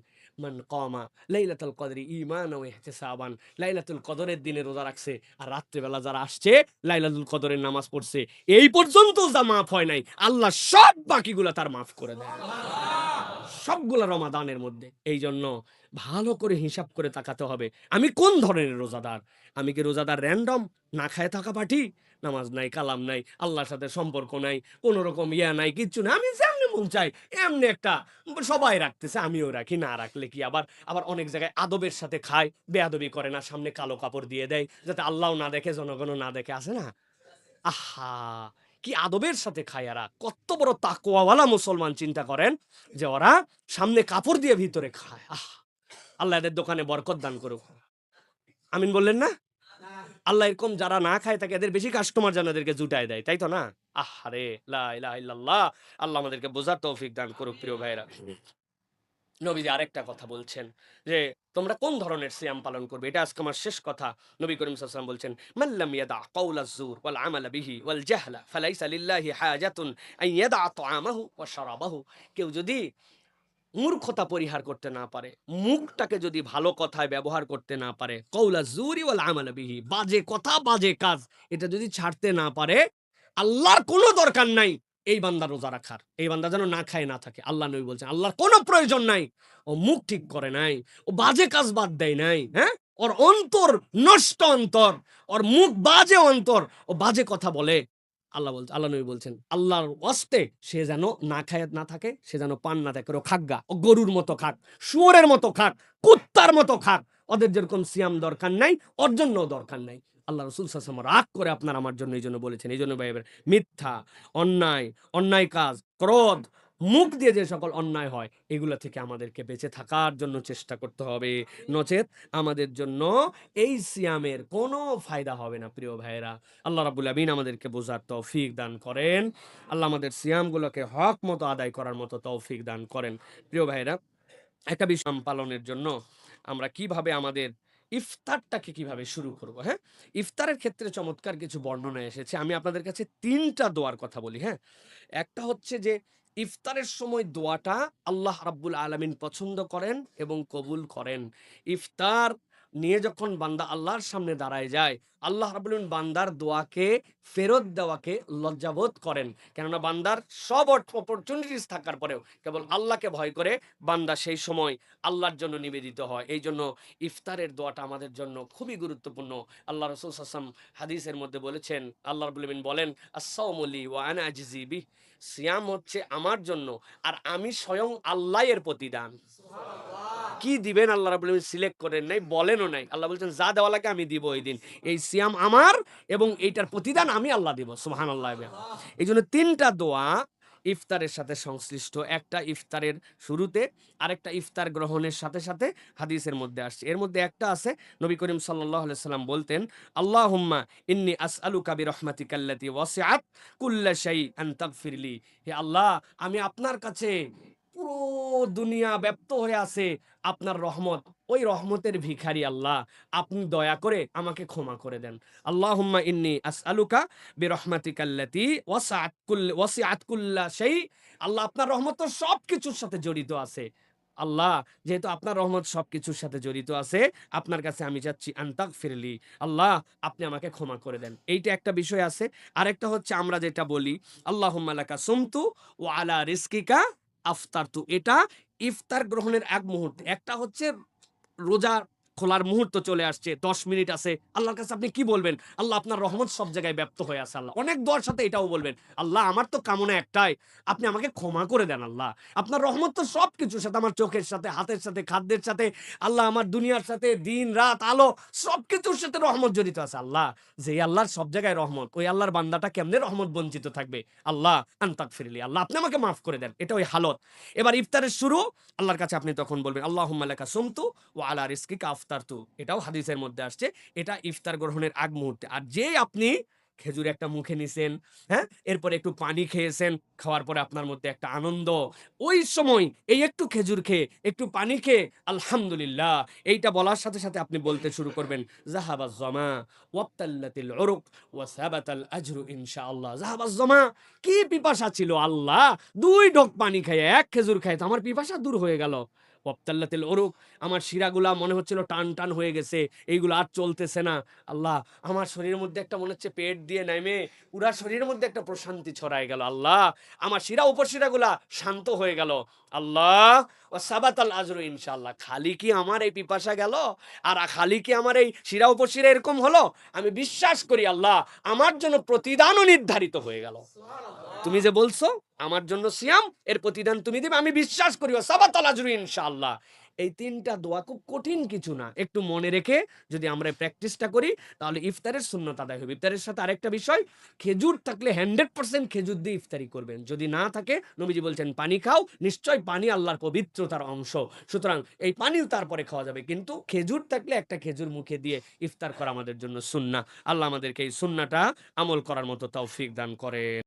মান কামা লাইলাতুল কদরি ঈমানান ওয়া ইহতিসাবান। লাইলাতুল কদরের দিনে রোজা রাখছে, আর রাত্রে বেলা যারা আসছে লাইলাতুল কদরের নামাজ পড়ছে, এই পর্যন্ত যা মাফ হয় নাই, আল্লাহ সব বাকিগুলা তার মাফ করে দেয়, সবগুলা রমাদানের মধ্যে। এই জন্য ভালো করে হিসাব করে তাকাতে হবে, আমি কোন ধরনের রোজাদার। আমি কি রোজাদার র্যান্ডম, না খায় থাকা পাঠি, নামাজ নাই, কালাম নাই, আল্লাহর সাথে সম্পর্ক নাই, কোন রকম ইয়া নাই, কিচ্ছু না, আমি যেমনি মন চাই এমনি একটা, সবাই রাখতেছে আমিও রাখি, না রাখলে কি? আবার আবার অনেক জায়গায় আদবের সাথে খায়, বেয়াদবি করে না, সামনে কালো কাপড় দিয়ে দেয় যাতে আল্লাহও না দেখে, জনগণও না দেখে, আছে না? আহা, কি আদবের সাথে খায় এরা, কত বড় তাকওয়াওয়ালা মুসলমান। চিন্তা করেন যে ওরা সামনে কাপড় দিয়ে ভিতরে খায়। আল্লাহ এদের দোকানে বরকত দান করুক, আমিন বললেন না? আল্লাহ এরকম যারা না খায় তাকে এদের বেশি কাস্টমার যেন এদেরকে জুটায় দেয়, তাই তো না? আহারে, লা ইলাহা ইল্লাল্লাহ। আল্লাহ আমাদেরকে বোঝার তৌফিক দান করুক। প্রিয় ভাইরা, নবীজি আরেকটা কথা বলছেন যে তোমরা কোন ধরনের সিয়াম পালন করবে, এটা আজকে আমার শেষ কথা। নবী করিম সাল্লাল্লাহু আলাইহি ওয়াসাল্লাম বলছেন, মান লাম ইয়াদা কাওলাজ জুর ওয়াল আমালা বিহি ওয়াল জাহলা ফালাইসা লিল্লাহি হাজাতুন আন ইয়াদা তাআমাহু ওয়া শারাবাহু। কেউ যদি মূর্খতা পরিহার করতে না পারে, মুখটাকে যদি ভালো কথায় ব্যবহার করতে না পারে, কাওলাজ জুরি ওয়াল আমালা বিহি, বাজে কথা বাজে কাজ, এটা যদি ছাড়তে না পারে, আল্লাহর কোনো দরকার নাই এই বান্দা রোজা রাখার, এই বান্দা যেন না খায় না থাকে। আল্লাহ নবী বলছেন, আল্লাহর কোনো প্রয়োজন নাই, ও মুখ ঠিক করে নাই, ও বাজে কাজ বাদ দেয় নাই, হ্যাঁ, ওর অন্তর নষ্ট অন্তর, ওর মুখ বাজে অন্তর, ও বাজে কথা বলে। আল্লাহ নবী বলছেন আল্লাহর ওয়াস্তে সে যেন না খায় না থাকে, সে যেন পান না থাকে, ও খাগা, ও গরুর মতো খাক, শুয়োরের মতো খাক, কুত্তার মতো খাক। ওদের যেরকম সিয়াম দরকার নাই, ওর জন্য দরকার নাই। আল্লাহ রসুল সাল্লাল্লাহু আলাইহি ওয়াসাল্লাম রাগ করে আপনার আমার জন্য এই জন্য বলেছেন। এই জন্য ভাই মিথ্যা, অন্যায়, অন্যায় কাজ, ক্রোধ, মুখ দিয়ে যে সকল অন্যায় হয় এগুলো থেকে আমাদেরকে বেঁচে থাকার জন্য চেষ্টা করতে হবে, নচেত আমাদের জন্য এই সিয়ামের কোনো ফায়দা হবে না প্রিয় ভাইয়েরা। আল্লাহ রাব্বুল আমিন আমাদেরকে বোঝার তৌফিক দান করেন। আল্লাহ আমাদের সিয়ামগুলোকে হক মতো আদায় করার মতো তৌফিক দান করেন। প্রিয় ভাইয়েরা, একটা বিষয় পালনের জন্য আমরা কিভাবে আমাদের ইফতারটাকে কিভাবে শুরু করব, হ্যাঁ? ইফতারের ক্ষেত্রে চমৎকার কিছু বর্ণনা এসেছে। আমি আপনাদের কাছে ৩ টা দোয়ার কথা বলি, হ্যাঁ? একটা হচ্ছে যে ইফতারের সময় দোয়াটা আল্লাহ রাব্বুল আলামিন পছন্দ করেন এবং কবুল করেন। ইফতার নিয়ে যখন বান্দা আল্লাহর সামনে দাঁড়ায় যায়, আল্লাহ রাব্বুল আলামিন বান্দার দোয়াকে ফেরত দেওয়াকে লজ্জাবোধ করেন। কেননা বান্দার সব অপরচুনিটিস থাকার পরেও কেবল আল্লাহকে ভয় করে বান্দা সেই সময় আল্লাহর জন্য নিবেদিত হয়। এইজন্য ইফতারের দোয়াটা আমাদের জন্য খুবই গুরুত্বপূর্ণ। আল্লাহ রাসূল সাল্লাল্লাহু আলাইহি ওয়াসাল্লাম হাদিসের মধ্যে বলেছেন, আল্লাহ রাব্বুল আলামিন বলেন, "আস-সাওমু লি ওয়া আনা আজজি বিহি।" সিয়াম হচ্ছে আমার জন্য আর আমি স্বয়ং আল্লাহ এর প্রতিদান। কি দিবেন আল্লাহ রাব্বুল আলামিন সিলেক্ট করেন নাই, বলেনও নাই। আল্লাহ বলছেন যা দেওয়া লাগে আমি দিব এই দিন। এই সিয়াম আমার এবং এইটার প্রতিদান আমি আল্লাহ দিব। সুবহানাল্লাহ। এইজন্য ৩ টা দোয়া ইফতারের সাথে সংশ্লিষ্ট। একটা ইফতারের শুরুতে, আরেকটা ইফতার গ্রহণের সাথে, সাথে হাদিসের মধ্যে আসছে। এর মধ্যে একটা আছে নবী করিম সাল্লাল্লাহু আলাইহি সাল্লাম বলতেন, আল্লাহুম্মা ইন্নী আসআলুকা বিরহমাতিকাল্লাতী ওয়াসিআত কুল্লা শাইআন তাগফিরলি। হে আল্লাহ, আমি আপনার কাছে পুরো দুনিয়া ব্যপ্ত হয়ে আছে আপনার রহমত, ওই রহমতের ভিখারি আল্লাহ, আপনি দয়া করে আমাকে ক্ষমা করে দেন। আল্লাহুম্মা ইন্নী আসআলুকা বিরহমাতিকাল্লাতী ওয়াসিআত কুল্লা শাই। আল্লাহ, আপনার রহমত তো সবকিছুর সাথে জড়িত আছে। আল্লাহ, যেহেতু আপনার রহমত সবকিছুর সাথে জড়িত আছে, আপনার কাছে আমি চাচ্ছি আন তাগফিরলি। আল্লাহ, আপনি আমাকে ক্ষমা করে দেন। এইটা একটা বিষয় আছে। আরেকটা হচ্ছে আমরা যেটা বলি, আল্লাহুম্মা লাকা সুমতু ওয়া আলা রিজকিকা আফতারতু। এটা ইফতার গ্রহণের এক মুহূর্তে। একটা হচ্ছে রোজা খোলার মুহূর্ত চলে আসছে, ১০ মিনিট আছে। আল্লাহর কাছে আপনি কি বলবেন? আল্লাহ, আপনার রহমত সব জায়গায় ব্যপ্ত হয়ে আছে আল্লাহ। অনেক দোয়ার সাথে এটাও বলবেন, আল্লাহ আমার তো কামনা একটাই, আপনি আমাকে ক্ষমা করে দেন আল্লাহ। আপনার রহমত তো সবকিছুর সাথে, আমার চোখের সাথে, হাতের সাথে, খাদ্যের সাথে, আল্লাহ আমার দুনিয়ার সাথে, দিন রাত আলো সবকিছুর সাথে রহমত জড়িত আছে আল্লাহ। যেই আল্লাহর সব জায়গায় রহমত, ওই আল্লাহর বান্দাটা কেমনে রহমত বঞ্চিত থাকবে? আল্লাহ আনতাগফিরলি, আল্লাহ আপনি আমাকে মাফ করে দেন। এটা ওই হালত। এবার ইফতারের শুরু, আল্লাহর কাছে আপনি তখন বলবেন, আল্লাহুম্মা লাকা সুমতু ওয়া আলা রিজকিকা আফতারতু। এটাও হাদিসের মধ্যে আসছে। এটা ইফতার গ্রহণের আগ মুহূর্তে। আর যেই আপনি খেজুর একটা মুখে নিছেন, হ্যাঁ? এরপরে একটু পানি খেয়েছেন, খাওয়ার পরে আপনার মধ্যে একটা আনন্দ। ওই সময় এই একটু খেজুর খেয়ে, একটু পানি খেয়ে আলহামদুলিল্লাহ এইটা বলার সাথে, সাথে আপনি বলতে শুরু করবেন, যাহাবাজ জামা ওয়াবতাল্লাতিল উরুক ওয়া সাবাতাল আজরু ইনশাআল্লাহ। যাহাবাজ জামা, কি পিপাসা ছিল আল্লাহ! ২ ঢোক পানি খাইয়া, ১ খেজুর খাইয়া তো আমার পিপাসা দূর হয়ে গেল। ওয়াবতাল্লাতিল উরুক, আমার শিরাগুলা মনে হচ্ছিল টান, টান হয়ে গেছে। এইগুলো আর চলতেছে না। আল্লাহ, আমার শরীরের মধ্যে একটা মনে হচ্ছে পেট দিয়ে নেমে পুরা শরীরের মধ্যে একটা প্রশান্তি ছড়ায় গেল। আল্লাহ, আমার শিরা উপশিরাগুলা শান্ত হয়ে গেল। আল্লাহ, ওয়া সাবাতাল আজরু ইনশাআল্লাহ। খালি কি আমার এই পিপাসা গেল? আর খালি কি আমার এই শিরা উপশিরা এরকম হলো? আমি বিশ্বাস করি আল্লাহ, আমার জন্য প্রতিদানও নির্ধারিত হয়ে গেল। তুমি যে বলছো আমার জন্য সিয়াম, এর প্রতিদান তুমি দিবে, আমি বিশ্বাস করি সাবাতাল আজরু ইনশাআল্লাহ। এই ৩ টা দোয়া খুব কঠিন কিছু না। একটু মনে রেখে যদি আমরা এই প্র্যাকটিসটা করি তাহলে ইফতারের সুন্নত আদায় হবে। ইফতারের সাথে আরেকটা বিষয়, খেজুর থাকলে 100% খেজুর দিয়ে ইফতারি করবেন। যদি না থাকে নবীজি বলছেন পানি খাও, নিশ্চয় পানি আল্লাহর পবিত্রতার অংশ। সুতরাং এই পানিও তারপরে খাওয়া যাবে। কিন্তু খেজুর থাকলে একটা খেজুর মুখে দিয়ে ইফতার করা আমাদের জন্য সুন্নাহ। আল্লাহ আমাদেরকে এই সুন্নাহটা আমল করার মতো তৌফিক দান করেন।